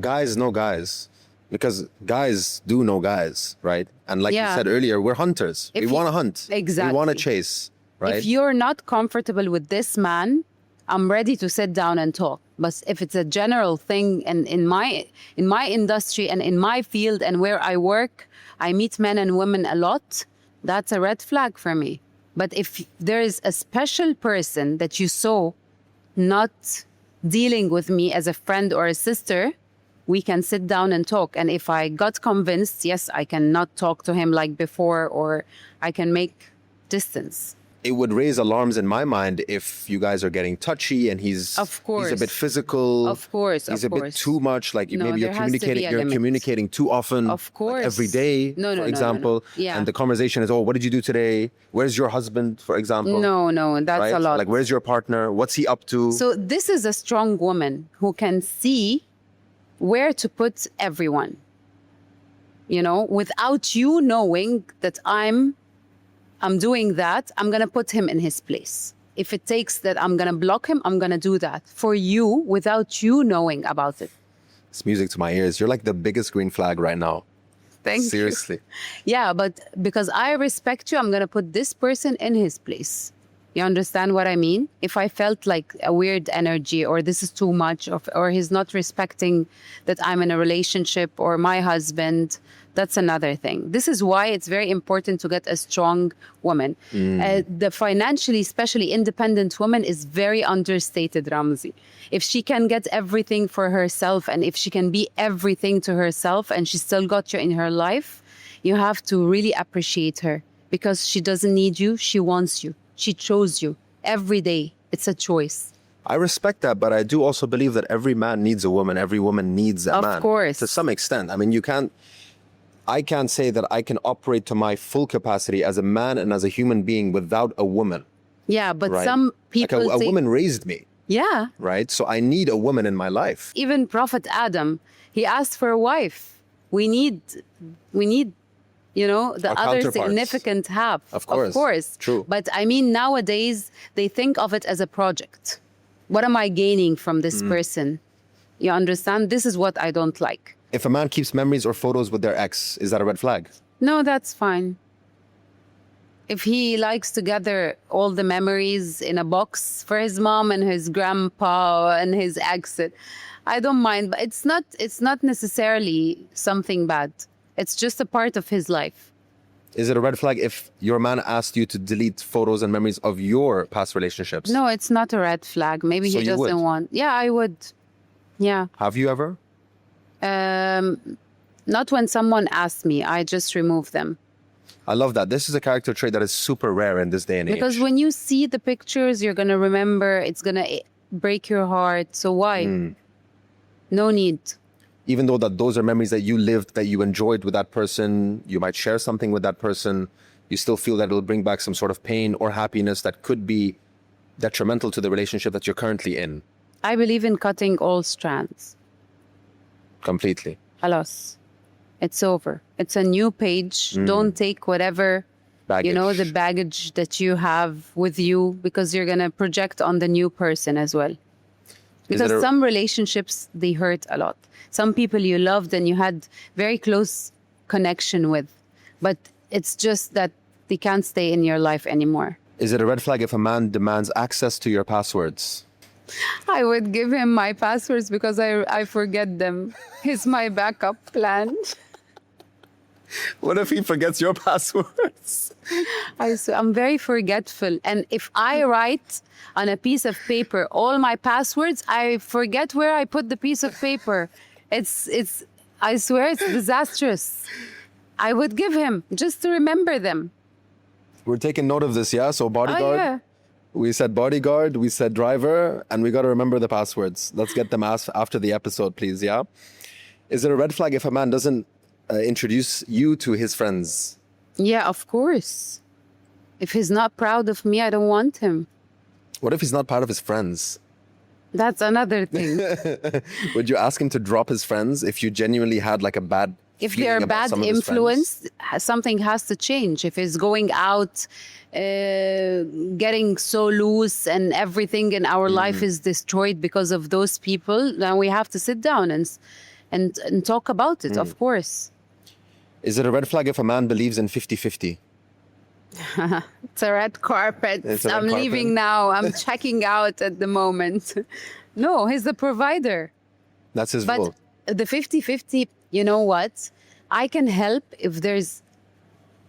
Speaker 1: guys know guys? Because guys do know guys, right? And like you said earlier, we're hunters. We want to hunt.
Speaker 2: Exactly.
Speaker 1: We want to chase, right?
Speaker 2: If you're not comfortable with this man, I'm ready to sit down and talk. But if it's a general thing, and in my industry and in my field and where I work, I meet men and women a lot, that's a red flag for me. But if there is a special person that you saw not dealing with me as a friend or a sister, we can sit down and talk. And if I got convinced, yes, I can not talk to him like before, or I can make distance.
Speaker 1: it would raise alarms in my mind if you guys are getting touchy and he's
Speaker 2: Of course.
Speaker 1: he's a bit physical.
Speaker 2: Of course,
Speaker 1: he's
Speaker 2: of
Speaker 1: a bit
Speaker 2: course.
Speaker 1: too much. Like
Speaker 2: No,
Speaker 1: maybe
Speaker 2: there has to be a
Speaker 1: you're
Speaker 2: limit.
Speaker 1: communicating too often.
Speaker 2: Of course.
Speaker 1: Like every day,
Speaker 2: No, no,
Speaker 1: for
Speaker 2: no, no,
Speaker 1: example.
Speaker 2: no. Yeah.
Speaker 1: And the conversation is, oh, what did you do today? Where's your husband, for example?
Speaker 2: No, that's
Speaker 1: right?
Speaker 2: a lot.
Speaker 1: Like, where's your partner? What's he up to?
Speaker 2: So this is a strong woman who can see where to put everyone, without you knowing that I'm doing that. I'm going to put him in his place. If it takes that I'm going to block him, I'm going to do that for you without you knowing about it.
Speaker 1: It's music to my ears. You're like the biggest green flag right now.
Speaker 2: Thank you.
Speaker 1: Seriously.
Speaker 2: Yeah, but because I respect you, I'm going to put this person in his place. You understand what I mean? If I felt like a weird energy or this is too much or he's not respecting that I'm in a relationship or my husband, that's another thing. This is why it's very important to get a strong woman. The financially, especially independent woman is very understated, Ramzi. If she can get everything for herself and if she can be everything to herself and she still got you in her life, you have to really appreciate her because she doesn't need you. She wants you. She chose you every day. It's a choice.
Speaker 1: I respect that, but I do also believe that every man needs a woman. Every woman needs a man.
Speaker 2: Of course.
Speaker 1: To some extent. I mean, I can't say that I can operate to my full capacity as a man and as a human being without a woman.
Speaker 2: Yeah, but
Speaker 1: Right?
Speaker 2: some people
Speaker 1: Like a
Speaker 2: say,
Speaker 1: woman raised me,
Speaker 2: yeah.
Speaker 1: right? So I need a woman in my life.
Speaker 2: Even Prophet Adam, he asked for a wife. We need, the
Speaker 1: Our
Speaker 2: other
Speaker 1: counterparts.
Speaker 2: significant half.
Speaker 1: Of course. True.
Speaker 2: But I mean, nowadays, they think of it as a project. What am I gaining from this person? You understand? This is what I don't like.
Speaker 1: If a man keeps memories or photos with their ex, is that a red flag?
Speaker 2: No, that's fine. If he likes to gather all the memories in a box for his mom and his grandpa and his ex, I don't mind. But it's not necessarily something bad. It's just a part of his life.
Speaker 1: Is it a red flag if your man asked you to delete photos and memories of your past relationships?
Speaker 2: No, it's not a red flag. Maybe
Speaker 1: So
Speaker 2: he
Speaker 1: you would?
Speaker 2: doesn't want. Yeah, I would. Yeah.
Speaker 1: Have you ever?
Speaker 2: Not when someone asks me. I just remove them.
Speaker 1: I love that. This is a character trait that is super rare in this day and age.
Speaker 2: Because when you see the pictures, you're going to remember. It's going to break your heart. So why? No need.
Speaker 1: Even though that those are memories that you lived, that you enjoyed with that person, you might share something with that person, you still feel that it'll bring back some sort of pain or happiness that could be detrimental to the relationship that you're currently in.
Speaker 2: I believe in cutting all strands.
Speaker 1: Completely.
Speaker 2: Halas. It's over. It's a new page. Don't take whatever,
Speaker 1: Baggage.
Speaker 2: the baggage that you have with you because you're going to project on the new person as well. Because some relationships, they hurt a lot. Some people you loved and you had very close connection with, but it's just that they can't stay in your life anymore.
Speaker 1: Is it a red flag if a man demands access to your passwords?
Speaker 2: I would give him my passwords because I forget them. He's my backup plan.
Speaker 1: What if he forgets your passwords?
Speaker 2: I'm very forgetful. And if I write on a piece of paper all my passwords, I forget where I put the piece of paper. I swear it's disastrous. I would give him just to remember them.
Speaker 1: We're taking note of this, yeah? So bodyguard,
Speaker 2: Oh, yeah.
Speaker 1: we said bodyguard, we said driver, and we got to remember the passwords. Let's get them asked after the episode, please, yeah? Is it a red flag if a man doesn't introduce you to his friends?
Speaker 2: Yeah, of course. If he's not proud of me, I don't want him.
Speaker 1: What if he's not part of his friends?
Speaker 2: That's another thing.
Speaker 1: Would you ask him to drop his friends if you genuinely had like a bad
Speaker 2: If
Speaker 1: feeling
Speaker 2: they're
Speaker 1: about
Speaker 2: bad
Speaker 1: some of his
Speaker 2: influence, something has to change. If he's going out, getting so loose and everything in our life is destroyed because of those people, then we have to sit down and talk about it, of course.
Speaker 1: Is it a red flag if a man believes in 50-50?
Speaker 2: It's a red carpet.
Speaker 1: It's a red
Speaker 2: I'm
Speaker 1: carpet.
Speaker 2: leaving now. I'm checking out at the moment. No, he's the provider.
Speaker 1: That's his
Speaker 2: But
Speaker 1: rule.
Speaker 2: the 50-50, you know what? I can help if there's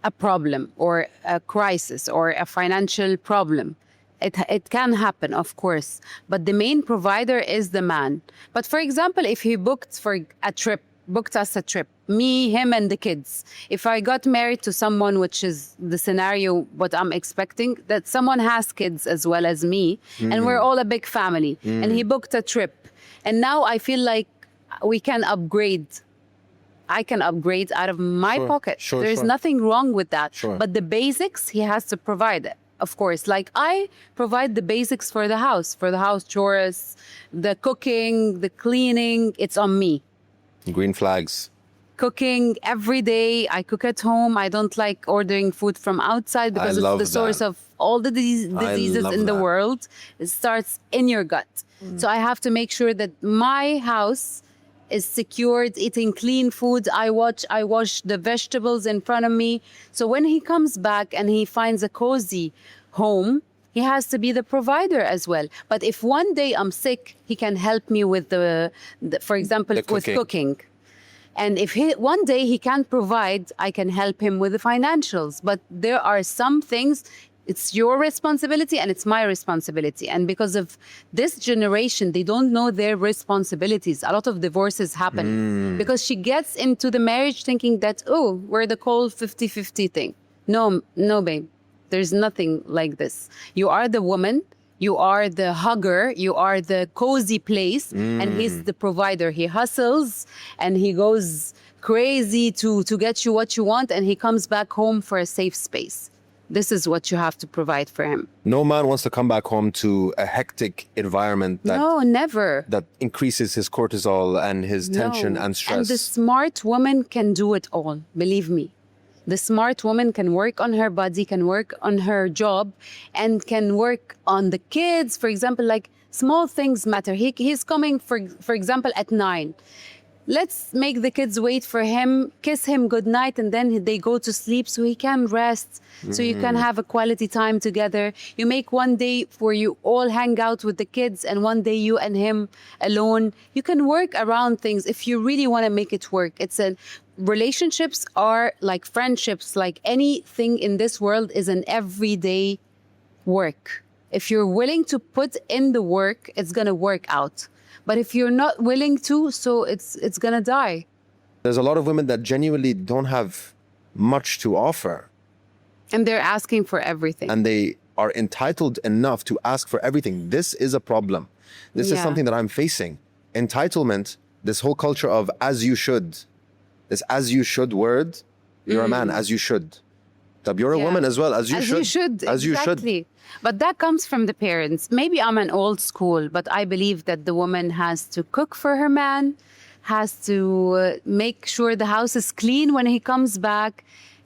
Speaker 2: a problem or a crisis or a financial problem. It can happen, of course. But the main provider is the man. But for example, if he booked for a trip booked us a trip, me, him, and the kids. If I got married to someone, which is the scenario, what I'm expecting, that someone has kids as well as me, and we're all a big family, and he booked a trip. And now I feel like we can upgrade. I can upgrade out of my pocket. There's nothing wrong with that. But the basics, he has to provide it. Of course, like I provide the basics for the house chores, the cooking, the cleaning, it's on me.
Speaker 1: Green flags.
Speaker 2: Cooking every day. I cook at home. I don't like ordering food from outside because it's the source of all the diseases in the world. It starts in your gut. So I have to make sure that my house is secured, eating clean food. I wash the vegetables in front of me. So when he comes back and he finds a cozy home, he has to be the provider as well. But if one day I'm sick, he can help me with for example, with cooking. And if one day he can't provide, I can help him with the financials. But there are some things, it's your responsibility and it's my responsibility. And because of this generation, they don't know their responsibilities. A lot of divorces happen because she gets into the marriage thinking that, oh, we're the cold 50-50 thing. No, babe. There's nothing like this. You are the woman. You are the hugger. You are the cozy place. And he's the provider. He hustles and he goes crazy to get you what you want. And he comes back home for a safe space. This is what you have to provide for him.
Speaker 1: No man wants to come back home to a hectic environment that increases his cortisol and his tension and stress.
Speaker 2: And the smart woman can do it all, believe me. The smart woman can work on her body, can work on her job, and can work on the kids. For example, like small things matter. He's coming, for example, at 9. Let's make the kids wait for him, kiss him goodnight, and then they go to sleep so he can rest, so you can have a quality time together. You make one day where you all hang out with the kids and one day you and him alone. You can work around things if you really want to make it work. Relationships are like friendships, like anything in this world is an everyday work. If you're willing to put in the work, it's going to work out. But if you're not willing to, so it's going to die.
Speaker 1: There's a lot of women that genuinely don't have much to offer.
Speaker 2: And they're asking for everything.
Speaker 1: And they are entitled enough to ask for everything. This is a problem. This is something that I'm facing. Entitlement, this whole culture of as you should, this as you should word, you're a man, as you should. You're a woman as well, as you should. As you should.
Speaker 2: But that comes from the parents. Maybe I'm an old school, but I believe that the woman has to cook for her man, has to make sure the house is clean when he comes back.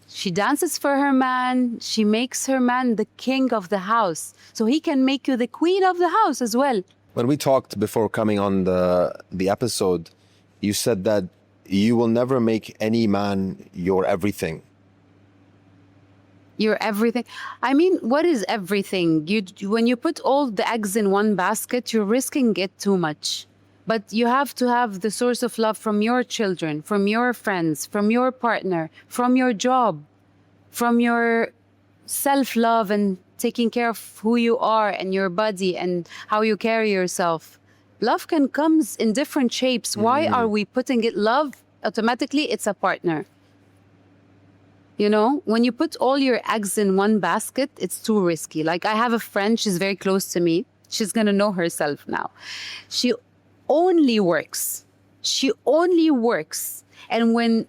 Speaker 2: She dances for her man. She makes her man the king of the house. So he can make you the queen of the house as well.
Speaker 1: When we talked before coming on the episode, you said that you will never make any man your everything.
Speaker 2: Your everything. I mean, what is everything? When you put all the eggs in one basket, you're risking it too much. But you have to have the source of love from your children, from your friends, from your partner, from your job, from your self-love and taking care of who you are and your body and how you carry yourself. Love can come in different shapes. Why are we putting it love? Automatically, it's a partner. You know, when you put all your eggs in one basket, it's too risky. Like I have a friend, she's very close to me. She's going to know herself now. She only works. And when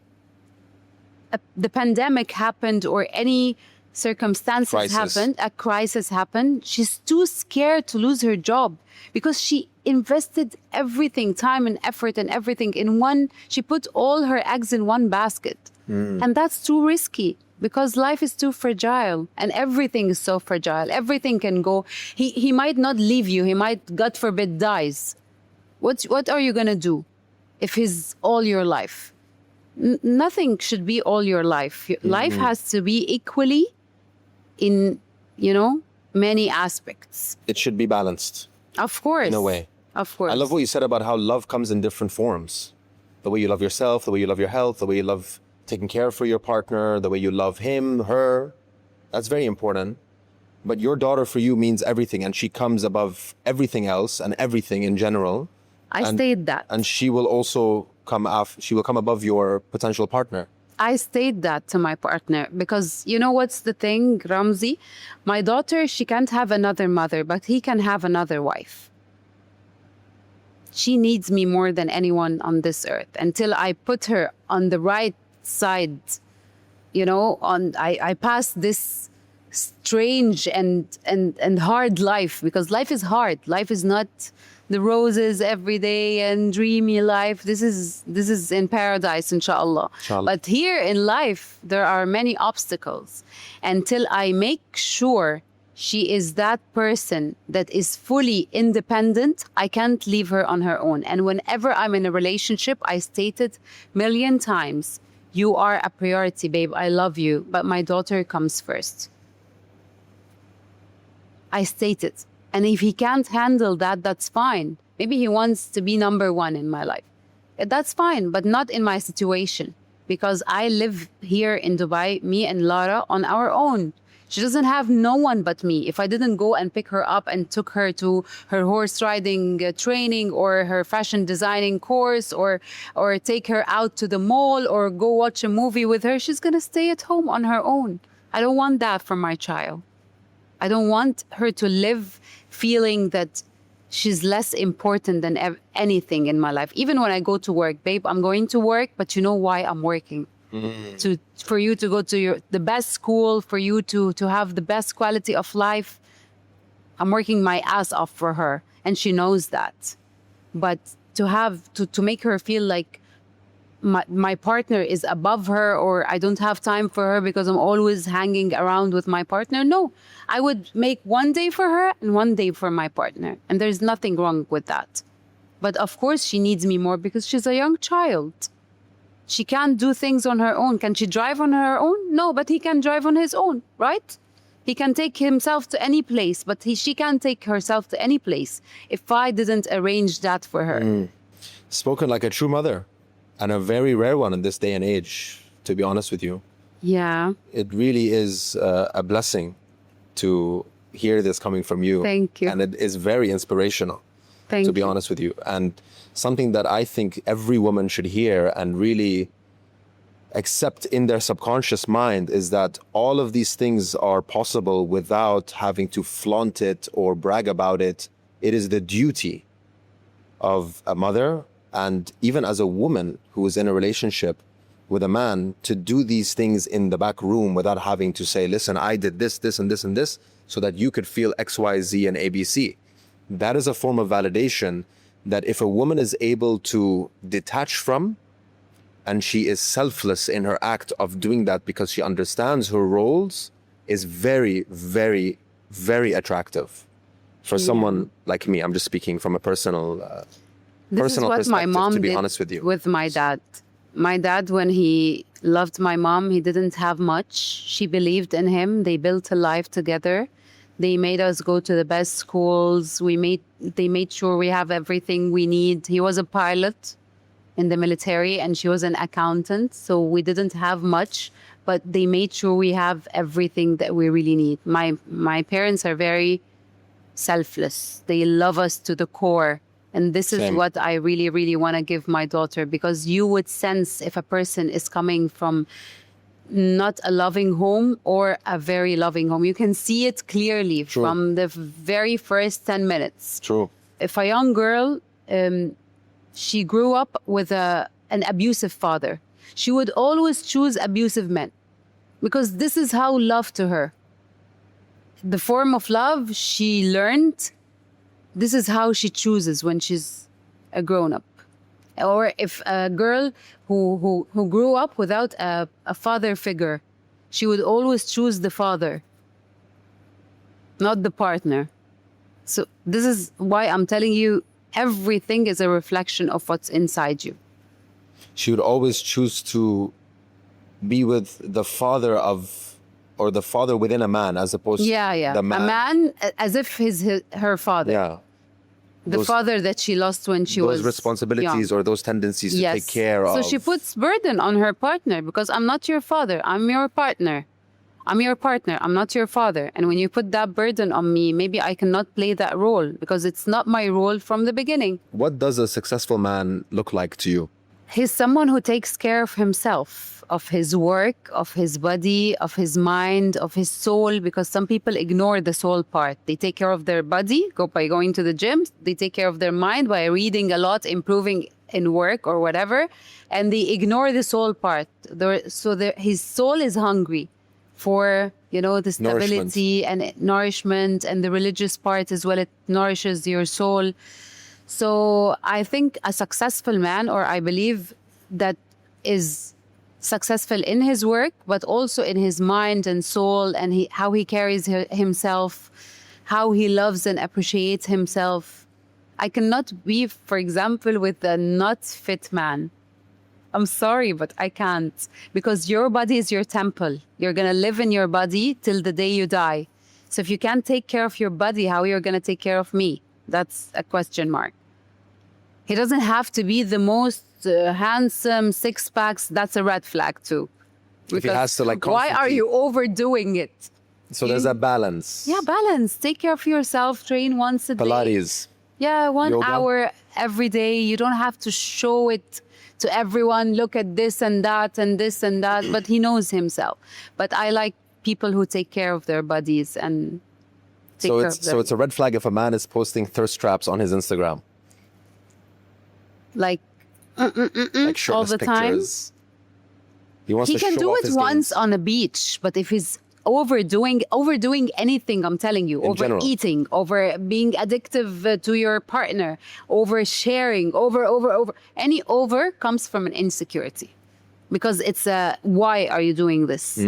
Speaker 2: the pandemic happened or any circumstances happened, a crisis happened, she's too scared to lose her job because she invested everything, time and effort and everything in one. She put all her eggs in one basket. And that's too risky because life is too fragile and everything is so fragile. Everything can go. He might not leave you. He might, God forbid, dies. What are you going to do if he's all your life? Nothing should be all your life. Life has to be equally in, many aspects.
Speaker 1: It should be balanced.
Speaker 2: Of course.
Speaker 1: In a way.
Speaker 2: Of course.
Speaker 1: I love what you said about how love comes in different forms. The way you love yourself, the way you love your health, the way you love taking care for your partner, the way you love him, her. That's very important. But your daughter for you means everything, and she comes above everything else and everything in general.
Speaker 2: I stayed that.
Speaker 1: And she will also she will come above your potential partner.
Speaker 2: I state that to my partner because you know what's the thing, Ramzi? My daughter, she can't have another mother, but he can have another wife. She needs me more than anyone on this earth. Until I put her on the right side, you know, I pass this strange and hard life, because life is hard. Life is not the roses every day and dreamy life. This is in paradise, inshallah. But here in life, there are many obstacles. Until I make sure she is that person that is fully independent, I can't leave her on her own. And whenever I'm in a relationship, I stated a million times, you are a priority, babe. I love you, but my daughter comes first. I state it. And if he can't handle that, that's fine. Maybe he wants to be number one in my life. That's fine, but not in my situation. Because I live here in Dubai, me and Lara, on our own. She doesn't have no one but me. If I didn't go and pick her up and took her to her horse riding training or her fashion designing course or take her out to the mall or go watch a movie with her, she's going to stay at home on her own. I don't want that for my child. I don't want her to live feeling that she's less important than anything in my life. Even when I go to work, babe, I'm going to work, but you know why I'm working? For you to go to the best school, for you to have the best quality of life. I'm working my ass off for her, and she knows that. But to make her feel like my partner is above her, or I don't have time for her because I'm always hanging around with my partner. No, I would make one day for her and one day for my partner. And there's nothing wrong with that. But of course, she needs me more because she's a young child. She can't do things on her own. Can she drive on her own? No, but he can drive on his own, right? He can take himself to any place, but she can't take herself to any place if I didn't arrange that for her.
Speaker 1: Spoken like a true mother, and a very rare one in this day and age, to be honest with you.
Speaker 2: Yeah.
Speaker 1: It really is a blessing to hear this coming from you.
Speaker 2: Thank you.
Speaker 1: And it is very inspirational, to be honest with you. And something that I think every woman should hear and really accept in their subconscious mind is that all of these things are possible without having to flaunt it or brag about it. It is the duty of a mother, and even as a woman who is in a relationship with a man, to do these things in the back room without having to say, listen, I did this, this, and this, and this, so that you could feel X, Y, Z, and ABC. That is a form of validation that if a woman is able to detach from, and she is selfless in her act of doing that because she understands her roles, is very, very, very attractive for someone like me. I'm just speaking from a personal
Speaker 2: This is what my mom
Speaker 1: to be
Speaker 2: did
Speaker 1: honest with you.
Speaker 2: With my dad. My dad, when he loved my mom, he didn't have much. She believed in him. They built a life together. They made us go to the best schools. They made sure we have everything we need. He was a pilot in the military and she was an accountant. So we didn't have much, but they made sure we have everything that we really need. My parents are very selfless. They love us to the core. And this is what I really, really want to give my daughter, because you would sense if a person is coming from not a loving home or a very loving home. You can see it clearly from the very first 10 minutes.
Speaker 1: True.
Speaker 2: If a young girl, she grew up with an abusive father, she would always choose abusive men because this is how love to her. The form of love she learned, this is how she chooses when she's a grown-up. Or if a girl who grew up without a father figure, she would always choose the father, not the partner. So this is why I'm telling you, everything is a reflection of what's inside you.
Speaker 1: She would always choose to be with the father of, or the father within a man, as opposed to the man.
Speaker 2: A man as if he's her father.
Speaker 1: Yeah.
Speaker 2: The father that she lost when she was
Speaker 1: those responsibilities
Speaker 2: young.
Speaker 1: Or those tendencies to take care of.
Speaker 2: So she puts burden on her partner because I'm not your father. I'm your partner. I'm your partner. I'm not your father. And when you put that burden on me, maybe I cannot play that role because it's not my role from the beginning.
Speaker 1: What does a successful man look like to you?
Speaker 2: He's someone who takes care of himself, of his work, of his body, of his mind, of his soul, because some people ignore the soul part. They take care of their body by going to the gym. They take care of their mind by reading a lot, improving in work or whatever, and they ignore the soul part. His soul is hungry for, the stability and nourishment, and the religious part as well. It nourishes your soul. So I think a successful man, or I believe that is successful in his work, but also in his mind and soul, and how he carries himself, how he loves and appreciates himself. I cannot be, for example, with a not fit man. I'm sorry, but I can't, because your body is your temple. You're going to live in your body till the day you die. So if you can't take care of your body, how are you going to take care of me? That's a question mark. He doesn't have to be the most handsome, six packs. That's a red flag too.
Speaker 1: If he has to
Speaker 2: why are you overdoing it?
Speaker 1: So there's a balance.
Speaker 2: Yeah, balance. Take care of yourself. Train once a day.
Speaker 1: Pilates.
Speaker 2: Yeah, 1
Speaker 1: Yoga.
Speaker 2: hour every day. You don't have to show it to everyone. Look at this and that and this and that. But he knows himself. But I like people who take care of their bodies and take care of them.
Speaker 1: So it's a red flag if a man is posting thirst traps on his Instagram.
Speaker 2: Like
Speaker 1: Like
Speaker 2: all the time.
Speaker 1: pictures. He wants
Speaker 2: He
Speaker 1: to
Speaker 2: can
Speaker 1: show
Speaker 2: do
Speaker 1: off
Speaker 2: it
Speaker 1: his
Speaker 2: once
Speaker 1: gains.
Speaker 2: on a beach, but if he's overdoing anything, I'm telling you,
Speaker 1: In general.
Speaker 2: overeating, over being addictive to your partner, oversharing, over, any over comes from an insecurity, because it's a why are you doing this?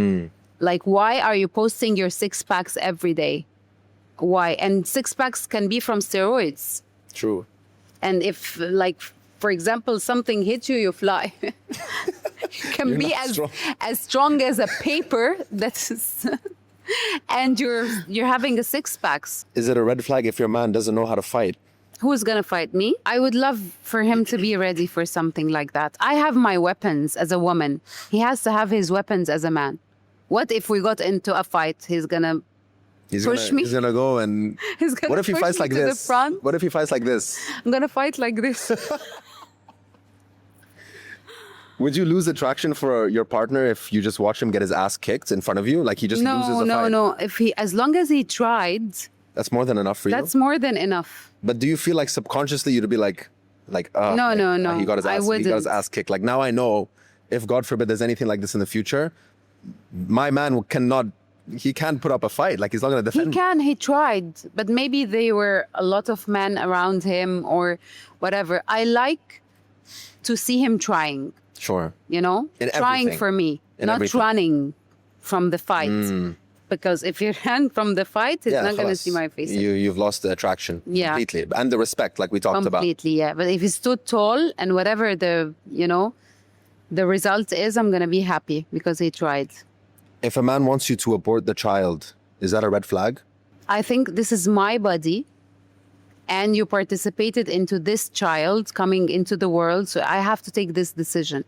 Speaker 2: Like, why are you posting your six packs every day? Why? And six packs can be from steroids.
Speaker 1: True.
Speaker 2: And if, like, for example, something hits you, you fly. Can
Speaker 1: You're
Speaker 2: be
Speaker 1: not strong.
Speaker 2: as strong as a paper that's and you're having a six packs.
Speaker 1: Is it a red flag if your man doesn't know how to fight?
Speaker 2: Who's gonna fight me? I would love for him to be ready for something like that. I have my weapons as a woman. He has to have his weapons as a man. What if we got into a fight? He's gonna push me.
Speaker 1: He's gonna go and.
Speaker 2: He's gonna
Speaker 1: What if he
Speaker 2: push
Speaker 1: fights
Speaker 2: me
Speaker 1: like
Speaker 2: to the
Speaker 1: this?
Speaker 2: front.
Speaker 1: What if he fights like this?
Speaker 2: I'm gonna fight like this.
Speaker 1: Would you lose attraction for your partner if you just watch him get his ass kicked in front of you? Like he just loses a fight?
Speaker 2: No. As long as he tried,
Speaker 1: That's more than enough for you?
Speaker 2: that's more than enough.
Speaker 1: But do you feel like subconsciously you'd be like,
Speaker 2: No.
Speaker 1: He got his
Speaker 2: I
Speaker 1: ass, he got his
Speaker 2: wouldn't.
Speaker 1: ass kicked. Like now I know, if God forbid there's anything like this in the future, my man can't put up a fight. Like he's not going to defend.
Speaker 2: He tried, but maybe there were a lot of men around him or whatever. I like to see him trying,
Speaker 1: Sure.
Speaker 2: In trying
Speaker 1: everything.
Speaker 2: for me,
Speaker 1: In
Speaker 2: not
Speaker 1: everything.
Speaker 2: running from the fight. Because if you ran from the fight, he's not going to
Speaker 1: خلاص.
Speaker 2: see my face.
Speaker 1: You've lost the attraction completely. And the respect, like we talked about.
Speaker 2: Completely, yeah. But if he stood tall and whatever the result is, I'm going to be happy because he tried.
Speaker 1: If a man wants you to abort the child, is that a red flag?
Speaker 2: I think this is my body and you participated into this child coming into the world. So I have to take this decision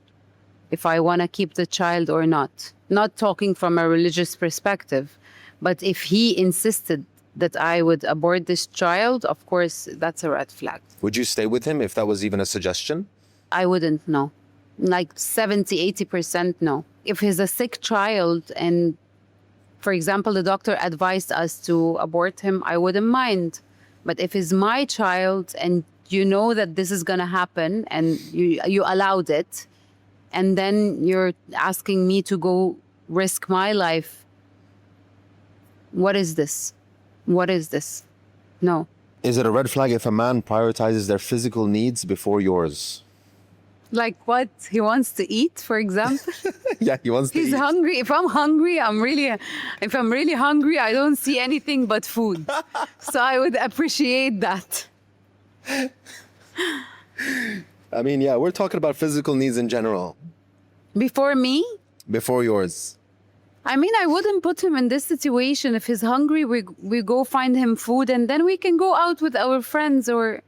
Speaker 2: if I want to keep the child or not. Not talking from a religious perspective, but if he insisted that I would abort this child, of course, that's a red flag.
Speaker 1: Would you stay with him if that was even a suggestion?
Speaker 2: I wouldn't know. Like 70, 80% no. If he's a sick child and, for example, the doctor advised us to abort him, I wouldn't mind. But if it's my child and you know that this is going to happen and you allowed it, and then you're asking me to go risk my life, what is this? What is this? No.
Speaker 1: Is it a red flag if a man prioritizes their physical needs before yours?
Speaker 2: Like what? He wants to eat, for example?
Speaker 1: Yeah, he wants to
Speaker 2: He's
Speaker 1: eat.
Speaker 2: hungry. If I'm hungry, if I'm really hungry, I don't see anything but food. So I would appreciate that.
Speaker 1: I mean, yeah, we're talking about physical needs in general.
Speaker 2: Before me,
Speaker 1: Before yours.
Speaker 2: I mean, I wouldn't put him in this situation. If he's hungry, we go find him food and then we can go out with our friends, or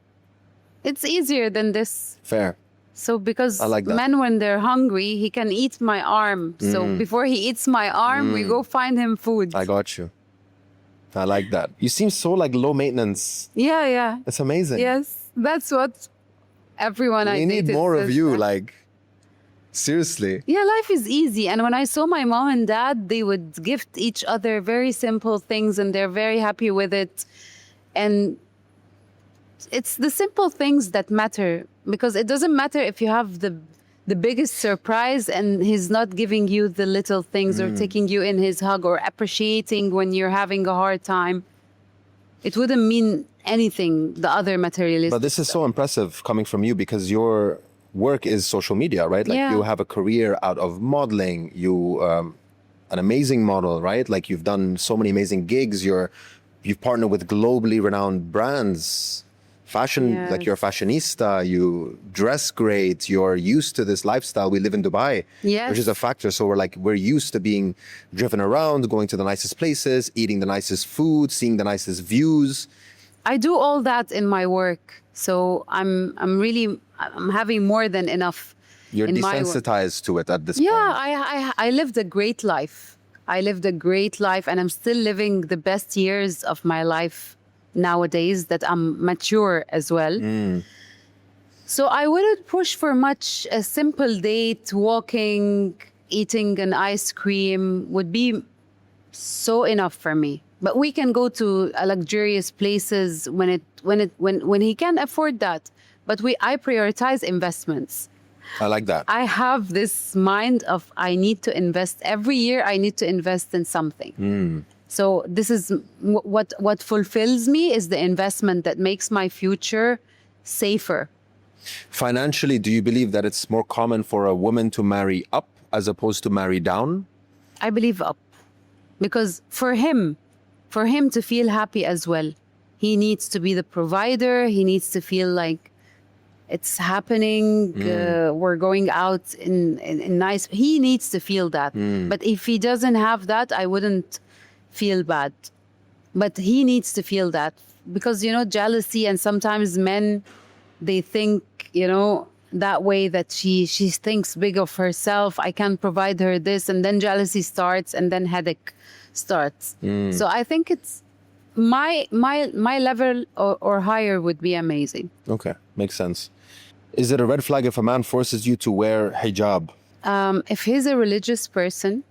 Speaker 2: it's easier than this.
Speaker 1: Fair.
Speaker 2: So because
Speaker 1: I like that.
Speaker 2: men, when they're hungry, he can eat my arm. So before he eats my arm, we go find him food.
Speaker 1: I got you. I like that. You seem so like low maintenance.
Speaker 2: Yeah.
Speaker 1: It's amazing.
Speaker 2: Yes, that's what everyone I
Speaker 1: We need
Speaker 2: dated
Speaker 1: more of
Speaker 2: says
Speaker 1: you.
Speaker 2: that.
Speaker 1: Like, Seriously.
Speaker 2: Yeah, life is easy. And when I saw my mom and dad, they would gift each other very simple things and they're very happy with it. And it's the simple things that matter, because it doesn't matter if you have the biggest surprise and he's not giving you the little things or taking you in his hug or appreciating when you're having a hard time. It wouldn't mean anything, the other materialistic.
Speaker 1: But this is so impressive coming from you, because your work is social media, right? Like
Speaker 2: Yeah.
Speaker 1: you have a career out of modeling. You an amazing model, right? Like you've done so many amazing gigs. You've partnered with globally renowned brands. Fashion,
Speaker 2: Yes.
Speaker 1: like you're a fashionista, you dress great, you're used to this lifestyle. We live in Dubai,
Speaker 2: Yes.
Speaker 1: which is a factor. So we're used to being driven around, going to the nicest places, eating the nicest food, seeing the nicest views.
Speaker 2: I do all that in my work. So I'm having more than enough.
Speaker 1: You're
Speaker 2: in my work.
Speaker 1: desensitized to it at this
Speaker 2: Yeah,
Speaker 1: point.
Speaker 2: I lived a great life. I lived a great life, and I'm still living the best years of my life nowadays that I'm mature as well. So I wouldn't push for much. A simple date, walking, eating an ice cream would be so enough for me. But we can go to luxurious places when he can afford that. But I prioritize investments.
Speaker 1: I like that.
Speaker 2: I have this mind of I need to invest every year. I need to invest in something. So this is what fulfills me, is the investment that makes my future safer.
Speaker 1: Financially, do you believe that it's more common for a woman to marry up as opposed to marry down?
Speaker 2: I believe up, because for him to feel happy as well, he needs to be the provider. He needs to feel like it's happening. We're going out in nice. He needs to feel that. But if he doesn't have that, I wouldn't feel bad. But he needs to feel that, because jealousy, and sometimes men, they think that way, that she thinks big of herself. I can't provide her this, and then jealousy starts, and then headache starts. So I think it's my level or higher would be amazing.
Speaker 1: Okay, makes sense. Is it a red flag if a man forces you to wear hijab?
Speaker 2: If he's a religious person,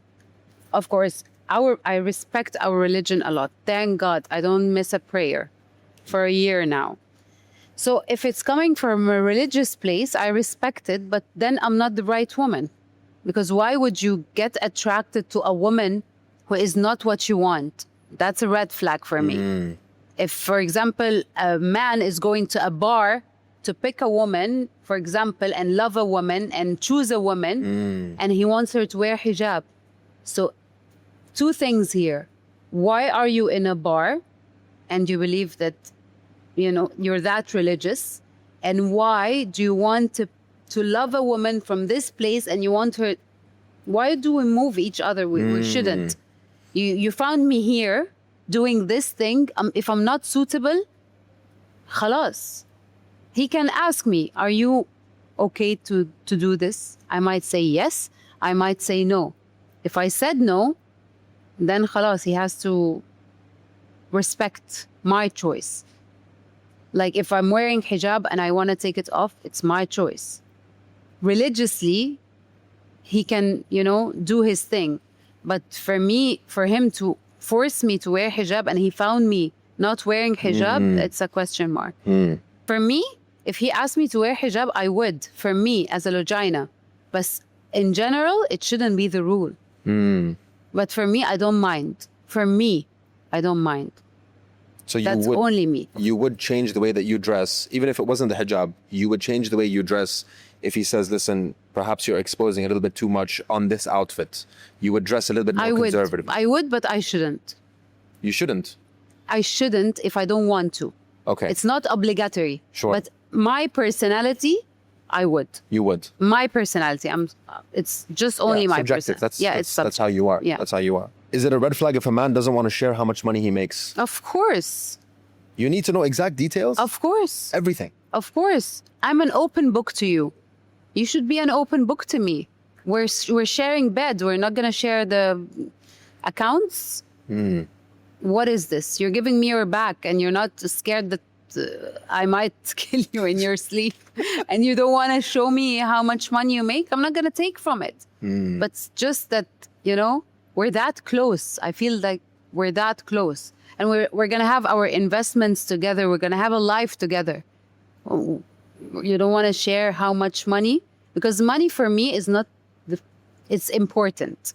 Speaker 2: of course, I respect our religion a lot. Thank God I don't miss a prayer for a year now. So if it's coming from a religious place, I respect it, but then I'm not the right woman. Because why would you get attracted to a woman who is not what you want? That's a red flag for me. If, for example, a man is going to a bar to pick a woman, for example, and love a woman and choose a woman, and he wants her to wear hijab. So two things here. Why are you in a bar and you believe that, you're that religious? And why do you want to love a woman from this place and you want her? Why do we move each other? We shouldn't. You found me here doing this thing. If I'm not suitable, khalas. He can ask me, are you okay to do this? I might say yes. I might say no. If I said no, then khalas, he has to respect my choice. Like if I'm wearing hijab and I want to take it off, it's my choice. Religiously, he can, do his thing. But for him to force me to wear hijab and he found me not wearing hijab, it's a question mark. For me, if he asked me to wear hijab, I would, for me as a Logina. But in general, it shouldn't be the rule. But for me, I don't mind. For me, I don't mind.
Speaker 1: So
Speaker 2: That's only me.
Speaker 1: You would change the way that you dress, even if it wasn't the hijab, you would change the way you dress if he says, listen, perhaps you're exposing a little bit too much on this outfit. You would dress a little bit more conservative.
Speaker 2: I would, but I shouldn't.
Speaker 1: You shouldn't?
Speaker 2: I shouldn't if I don't want to.
Speaker 1: Okay.
Speaker 2: It's not obligatory.
Speaker 1: Sure.
Speaker 2: But my personality, I would.
Speaker 1: You would?
Speaker 2: My personality. It's just only my
Speaker 1: subjective.
Speaker 2: personality.
Speaker 1: That's how you are.
Speaker 2: Yeah.
Speaker 1: That's how you are. Is it a red flag if a man doesn't want to share how much money he makes?
Speaker 2: Of course.
Speaker 1: You need to know exact details?
Speaker 2: Of course.
Speaker 1: Everything.
Speaker 2: Of course. I'm an open book to you. You should be an open book to me. We're sharing bed. We're not going to share the accounts. What is this? You're giving me your back and you're not scared that I might kill you in your sleep and you don't want to show me how much money you make, I'm not going to take from it. But it's just that, you know, we're that close. I feel like we're that close. And we're going to have our investments together. We're going to have a life together. You don't want to share how much money, because money for me is not, it's important.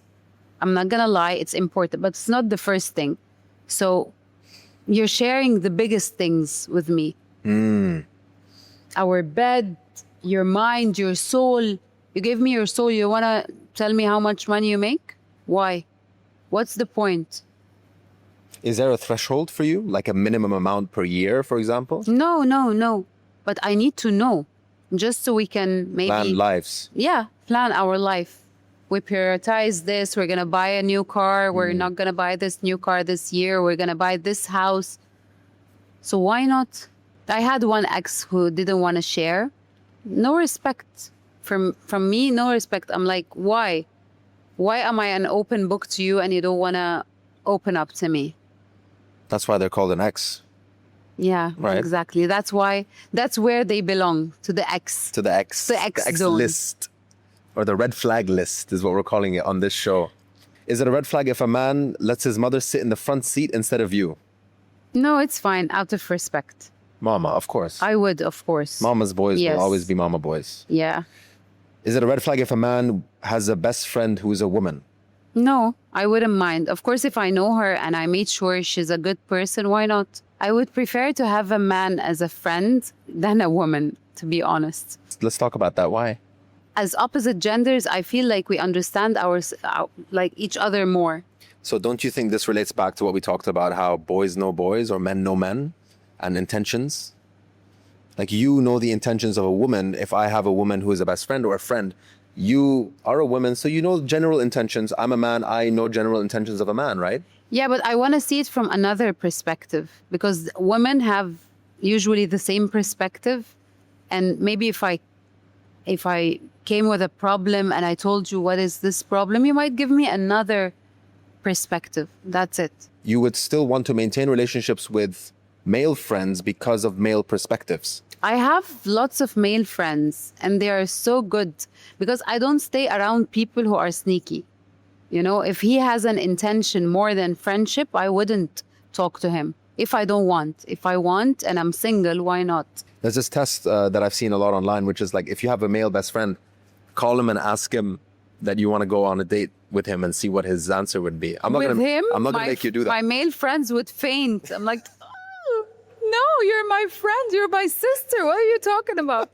Speaker 2: I'm not going to lie, it's important, but it's not the first thing. So you're sharing the biggest things with me. Our bed, your mind, your soul. You gave me your soul. You want to tell me how much money you make? Why? What's the point?
Speaker 1: Is there a threshold for you? Like a minimum amount per year, for example?
Speaker 2: No. But I need to know, just so we can maybe...
Speaker 1: Plan lives.
Speaker 2: Yeah, plan our life. We prioritize this. We're going to buy a new car. We're not going to buy this new car this year. We're going to buy this house. So why not? I had one ex who didn't want to share. No respect. From me, no respect. I'm like, why? Why am I an open book to you and you don't want to open up to me?
Speaker 1: That's why they're called an ex.
Speaker 2: Yeah,
Speaker 1: right.
Speaker 2: Exactly. That's where they belong, to the X.
Speaker 1: To the X.
Speaker 2: The X
Speaker 1: X
Speaker 2: zone.
Speaker 1: list. Or the red flag list is what we're calling it on this show. Is it a red flag if a man lets his mother sit in the front seat instead of you?
Speaker 2: No, it's fine, out of respect.
Speaker 1: Mama, of course.
Speaker 2: I would, of course.
Speaker 1: Mama's boys
Speaker 2: Yes.
Speaker 1: will always be mama boys.
Speaker 2: Yeah.
Speaker 1: Is it a red flag if a man has a best friend who is a woman?
Speaker 2: No, I wouldn't mind. Of course, if I know her and I made sure she's a good person, why not? I would prefer to have a man as a friend than a woman, to be honest.
Speaker 1: Let's talk about that. Why?
Speaker 2: As opposite genders, I feel like we understand like each other more.
Speaker 1: So don't you think this relates back to what we talked about, how boys know boys or men know men and intentions? Like, you know the intentions of a woman. If I have a woman who is a best friend or a friend, you are a woman, so you know general intentions. I'm a man, I know general intentions of a man, right?
Speaker 2: Yeah, but I want to see it from another perspective, because women have usually the same perspective. And maybe if I came with a problem and I told you, what is this problem? You might give me another perspective. That's it.
Speaker 1: You would still want to maintain relationships with male friends because of male perspectives.
Speaker 2: I have lots of male friends and they are so good because I don't stay around people who are sneaky. You know, if he has an intention more than friendship, I wouldn't talk to him. If I don't want. If I want and I'm single, why not?
Speaker 1: There's this test that I've seen a lot online, which is like, if you have a male best friend, call him and ask him that you want to go on a date with him and see what his answer would be. I'm not going to make you do that.
Speaker 2: My male friends would faint. I'm like, oh, no, you're my friend. You're my sister. What are you talking about?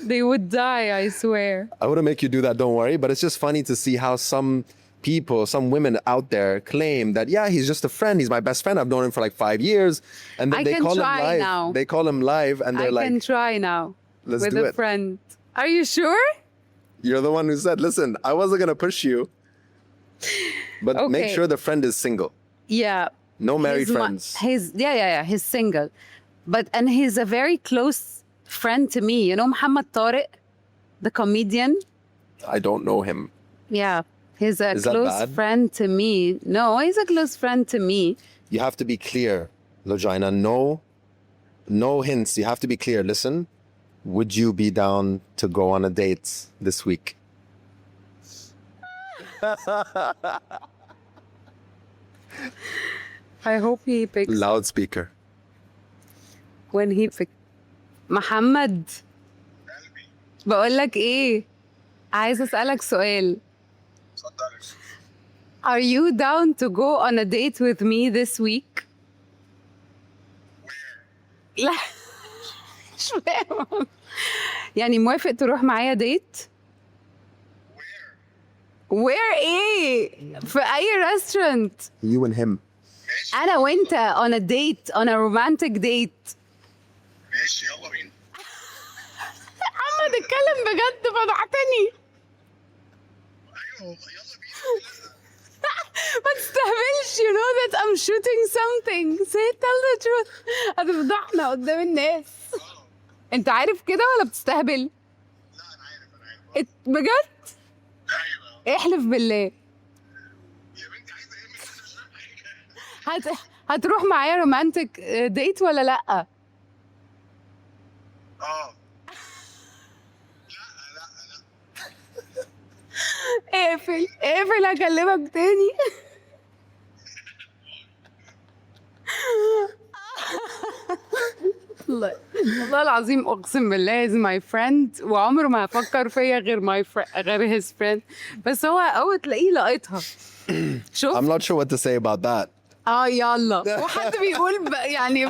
Speaker 2: They would die, I swear.
Speaker 1: I wouldn't make you do that, don't worry. But it's just funny to see how some people, some women out there claim that, yeah, he's just a friend. He's my best friend. I've known him for like 5 years. And then they call him live.
Speaker 2: Now.
Speaker 1: They call him live and they're like,
Speaker 2: I can try now
Speaker 1: let's
Speaker 2: with
Speaker 1: do
Speaker 2: a
Speaker 1: it.
Speaker 2: friend. Are you sure?
Speaker 1: You're the one who said, listen, I wasn't going to push you, but
Speaker 2: Okay.
Speaker 1: make sure the friend is single.
Speaker 2: Yeah.
Speaker 1: No married friends.
Speaker 2: He's single. And he's a very close friend to me. You know Muhammad Tariq, the comedian?
Speaker 1: I don't know him.
Speaker 2: Yeah. He's a
Speaker 1: Is that
Speaker 2: close
Speaker 1: bad?
Speaker 2: friend to me. No, he's a close friend to me.
Speaker 1: You have to be clear, Logina. No hints. You have to be clear. Listen, would you be down to go on a date this week?
Speaker 2: I hope he picks
Speaker 1: Loudspeaker.
Speaker 2: when he picks. محمد بقول لك ايه عايز اسالك سؤال. Are you down to go on a date with me this week? لا مش فاهم. يعني موافق تروح معايا ديت؟ Where ايه؟ في اي restaurant.
Speaker 1: You and him.
Speaker 2: انا وانت on a date, on a romantic date.
Speaker 4: ماشي يلا بينا.
Speaker 2: محمد اتكلم بجد فضحتني.
Speaker 4: ايوه يلا بينا.
Speaker 2: ما تستهبلش. You know that I'm shooting something. Say tell the truth. هتفضحنا قدام الناس. انت عارف كده ولا بتستهبل؟
Speaker 4: لا انا عارف.
Speaker 2: بجد؟
Speaker 4: ايوه
Speaker 2: احلف بالله.
Speaker 4: يا بنتي عايزه ايه من كده؟
Speaker 2: هت... هتروح معايا رومانتك ديت ولا لا؟
Speaker 4: اه لا
Speaker 2: اقفل هكلمك تاني. والله العظيم اقسم بالله is my friend وعمره ما هفكر فيا غير his friend. بس هو تلاقيه لقيتها. شوف
Speaker 1: I'm not sure what to say about that.
Speaker 2: يلا وحد بيقول يعني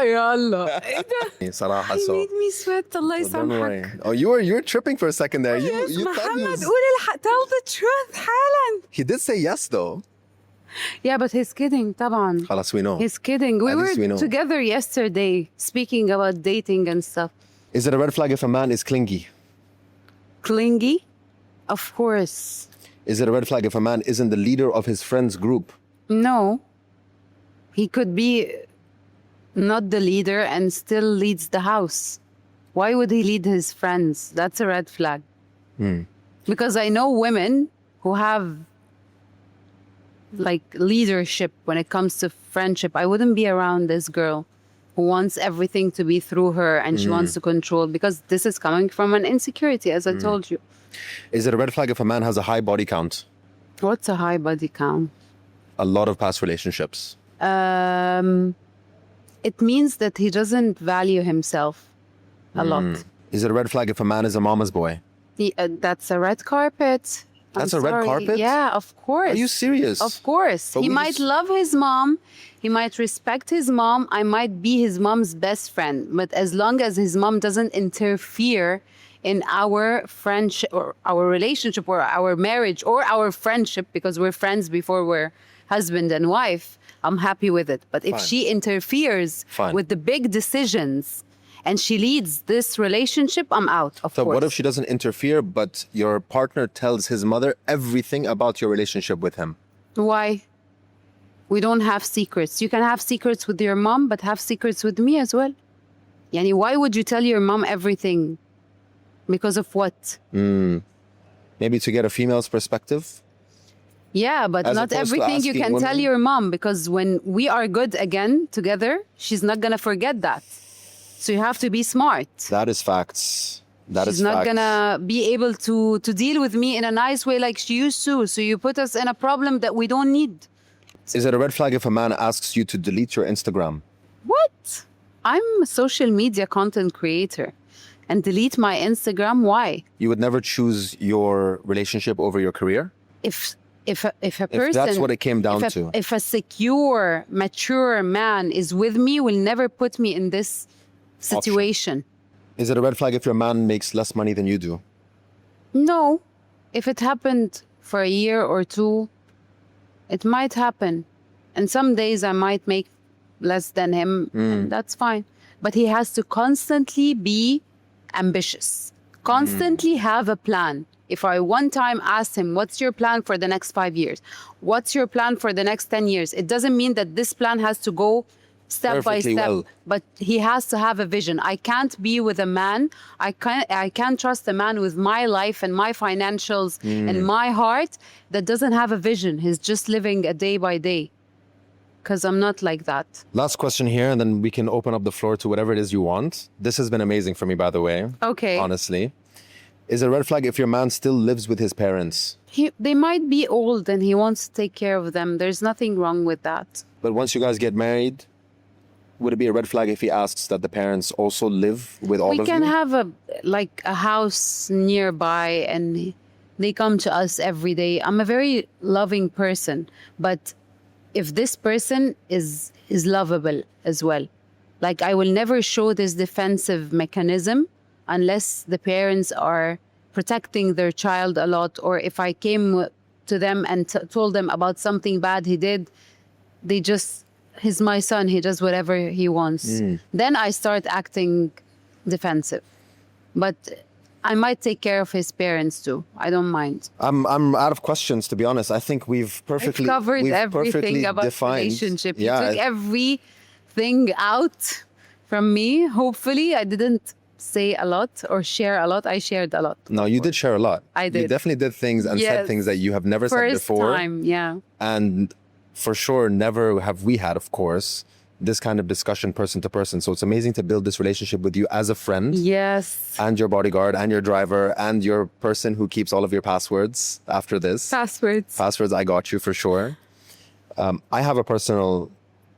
Speaker 2: يلا ايه ده؟
Speaker 1: صراحة
Speaker 2: He
Speaker 1: so.
Speaker 2: made me sweat. الله
Speaker 1: Don't
Speaker 2: يسامحك.
Speaker 1: worry. Oh, you were tripping for a second there.
Speaker 2: Yes,
Speaker 1: You thought he
Speaker 2: محمد
Speaker 1: was.
Speaker 2: قول tell the truth حالا.
Speaker 1: He did say yes though.
Speaker 2: Yeah, but he's kidding طبعا.
Speaker 1: خلاص, we know.
Speaker 2: He's kidding. We
Speaker 1: At
Speaker 2: were
Speaker 1: least we know.
Speaker 2: together yesterday speaking about dating and stuff.
Speaker 1: Is it a red flag if a man is clingy?
Speaker 2: Clingy? Of course.
Speaker 1: Is it a red flag if a man isn't the leader of his friend's group?
Speaker 2: No. He could be not the leader and still leads the house. Why would he lead his friends? That's a red flag. Because I know women who have like leadership when it comes to friendship. I wouldn't be around this girl who wants everything to be through her and she wants to control, because this is coming from an insecurity, as I told you.
Speaker 1: Is it a red flag if a man has a high body count?
Speaker 2: What's a high body count?
Speaker 1: A lot of past relationships.
Speaker 2: It means that he doesn't value himself a lot.
Speaker 1: Is it a red flag if a man is a mama's boy?
Speaker 2: That's a red carpet.
Speaker 1: That's
Speaker 2: I'm
Speaker 1: a red
Speaker 2: sorry.
Speaker 1: carpet?
Speaker 2: Yeah, of course.
Speaker 1: Are you serious?
Speaker 2: Of course.
Speaker 1: But
Speaker 2: He
Speaker 1: we
Speaker 2: might
Speaker 1: just-
Speaker 2: love his mom. He might respect his mom. I might be his mom's best friend. But as long as his mom doesn't interfere in our friendship or our relationship or our marriage or our friendship, because we're friends before we're husband and wife, I'm happy with it. But if
Speaker 1: Fine.
Speaker 2: she interferes
Speaker 1: Fine.
Speaker 2: with the big decisions and she leads this relationship, I'm out, of
Speaker 1: So
Speaker 2: course.
Speaker 1: what if she doesn't interfere, but your partner tells his mother everything about your relationship with him?
Speaker 2: Why? We don't have secrets. You can have secrets with your mom, but have secrets with me as well. Yani, why would you tell your mom everything? Because of what?
Speaker 1: Maybe to get a female's perspective?
Speaker 2: Yeah, but
Speaker 1: As
Speaker 2: not
Speaker 1: opposed to
Speaker 2: everything you
Speaker 1: asking
Speaker 2: can tell
Speaker 1: women?
Speaker 2: your mom, because when we are good again together, she's not gonna forget that. So you have to be smart.
Speaker 1: That is facts. That
Speaker 2: She's
Speaker 1: is
Speaker 2: not
Speaker 1: facts.
Speaker 2: gonna be able to deal with me in a nice way like she used to. So you put us in a problem that we don't need.
Speaker 1: Is it a red flag if a man asks you to delete your Instagram?
Speaker 2: What? I'm a social media content creator. And delete my Instagram? Why?
Speaker 1: You would never choose your relationship over your career?
Speaker 2: If a person,
Speaker 1: that's what it came down to.
Speaker 2: If a secure, mature man is with me, will never put me in this situation.
Speaker 1: Is it a red flag if your man makes less money than you do?
Speaker 2: No. If it happened for a year or two, it might happen. And some days I might make less than him, and that's fine. But he has to constantly be ambitious, constantly have a plan. If I one time asked him, what's your plan for the next 5 years? What's your plan for the next 10 years? It doesn't mean that this plan has to go step
Speaker 1: Perfectly
Speaker 2: by step,
Speaker 1: well.
Speaker 2: but he has to have a vision. I can't be with a man. I can't trust a man with my life and my financials and my heart that doesn't have a vision. He's just living a day by day. Because I'm not like that.
Speaker 1: Last question here, and then we can open up the floor to whatever it is you want. This has been amazing for me, by the way.
Speaker 2: Okay.
Speaker 1: Honestly. Is it a red flag if your man still lives with his parents?
Speaker 2: They might be old and he wants to take care of them. There's nothing wrong with that.
Speaker 1: But once you guys get married, would it be a red flag if he asks that the parents also live with all
Speaker 2: We
Speaker 1: of
Speaker 2: can
Speaker 1: you?
Speaker 2: have a house nearby and they come to us every day. I'm a very loving person, but if this person is lovable as well, like I will never show this defensive mechanism unless the parents are protecting their child a lot, or if I came to them and told them about something bad he did, they just, he's my son, he does whatever he wants. Then I start acting defensive. But I might take care of his parents too. I don't mind.
Speaker 1: I'm out of questions, to be honest. I think we've perfectly
Speaker 2: I've covered
Speaker 1: we've
Speaker 2: everything
Speaker 1: perfectly
Speaker 2: about
Speaker 1: defined.
Speaker 2: relationship. You
Speaker 1: Yeah,
Speaker 2: took everything out from me. Hopefully, I didn't say a lot or share a lot. I shared a lot.
Speaker 1: no, you did share a lot.
Speaker 2: I
Speaker 1: You
Speaker 2: did.
Speaker 1: definitely did things and said
Speaker 2: Yes.
Speaker 1: things that you have never said
Speaker 2: First
Speaker 1: before.
Speaker 2: time, yeah.
Speaker 1: And for sure, never have we had, of course, this kind of discussion person to person. So it's amazing to build this relationship with you as a friend.
Speaker 2: Yes.
Speaker 1: And your bodyguard and your driver and your person who keeps all of your passwords after this.
Speaker 2: Passwords.
Speaker 1: Passwords, I got you for sure. I have a personal,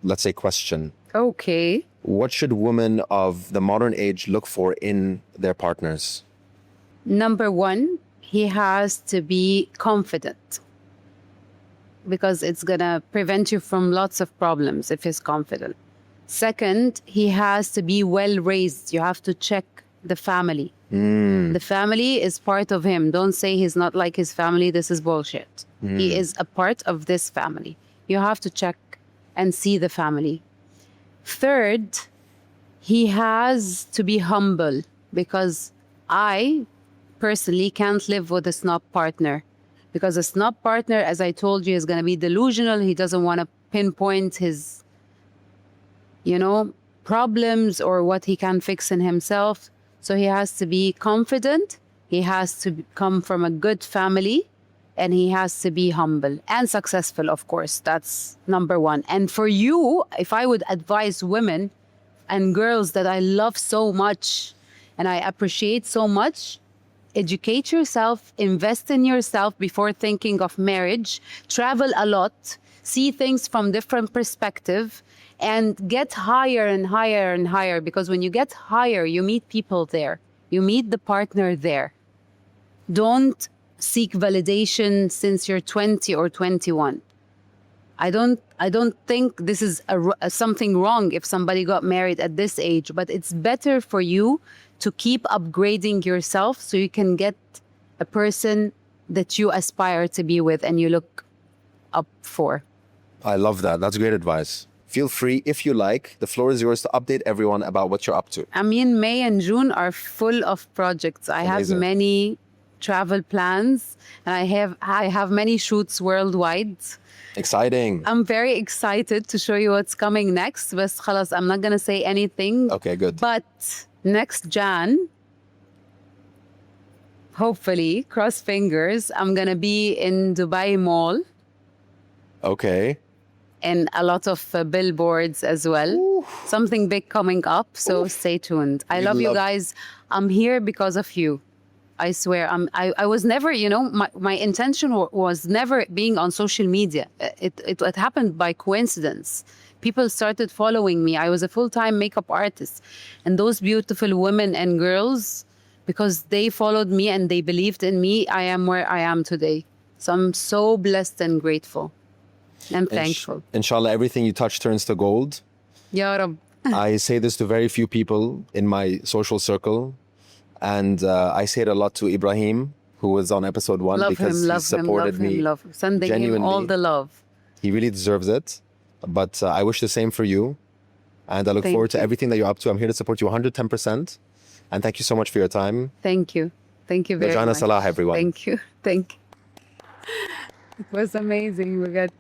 Speaker 1: let's say, question.
Speaker 2: Okay.
Speaker 1: What should women of the modern age look for in their partners?
Speaker 2: Number one, he has to be confident, because it's going to prevent you from lots of problems if he's confident. Second, he has to be well raised. You have to check the family. The family is part of him. Don't say he's not like his family. This is bullshit. He is a part of this family. You have to check and see the family. Third, he has to be humble, because I personally can't live with a snob partner. Because a snob partner, as I told you, is going to be delusional. He doesn't want to pinpoint his, problems or what he can fix in himself. So he has to be confident. He has to come from a good family. And he has to be humble and successful, of course. That's number one. And for you, if I would advise women and girls that I love so much and I appreciate so much, educate yourself, invest in yourself before thinking of marriage, travel a lot, see things from different perspective, and get higher and higher and higher. Because when you get higher, you meet people there. You meet the partner there. Don't seek validation since you're 20 or 21. I don't think this is something wrong if somebody got married at this age, but it's better for you to keep upgrading yourself so you can get a person that you aspire to be with and you look up for.
Speaker 1: I love that. That's great advice. Feel free, if you like, the floor is yours to update everyone about what you're up to.
Speaker 2: I mean, May and June are full of projects. I have
Speaker 1: Amazing.
Speaker 2: many travel plans and I have many shoots worldwide.
Speaker 1: Exciting.
Speaker 2: I'm very excited to show you what's coming next. But خلاص, I'm not going to say anything.
Speaker 1: Okay, good.
Speaker 2: But next Jan, hopefully, cross fingers, I'm going to be in Dubai Mall
Speaker 1: Okay.
Speaker 2: and a lot of billboards as well.
Speaker 1: Oof.
Speaker 2: Something big coming up, so stay tuned. I love you guys. I'm here because of you. I swear, I was never, my intention was never being on social media. It happened by coincidence. People started following me. I was a full-time makeup artist. And those beautiful women and girls, because they followed me and they believed in me, I am where I am today. So I'm so blessed and grateful and thankful.
Speaker 1: Inshallah, everything you touch turns to gold.
Speaker 2: Ya Rab.
Speaker 1: I say this to very few people in my social circle. And I say it a lot to Ibrahim, who was on episode 1, because he supported me
Speaker 2: love him. Sending
Speaker 1: genuinely.
Speaker 2: him all the love.
Speaker 1: He really deserves it. But I wish the same for you. And I look
Speaker 2: Thank
Speaker 1: forward to
Speaker 2: you.
Speaker 1: everything that you're up to. I'm here to support you 110%. And thank you so much for your time.
Speaker 2: Thank you. Thank you very
Speaker 1: Logina
Speaker 2: much.
Speaker 1: Salah, everyone.
Speaker 2: Thank you. Thank you. It was amazing. We got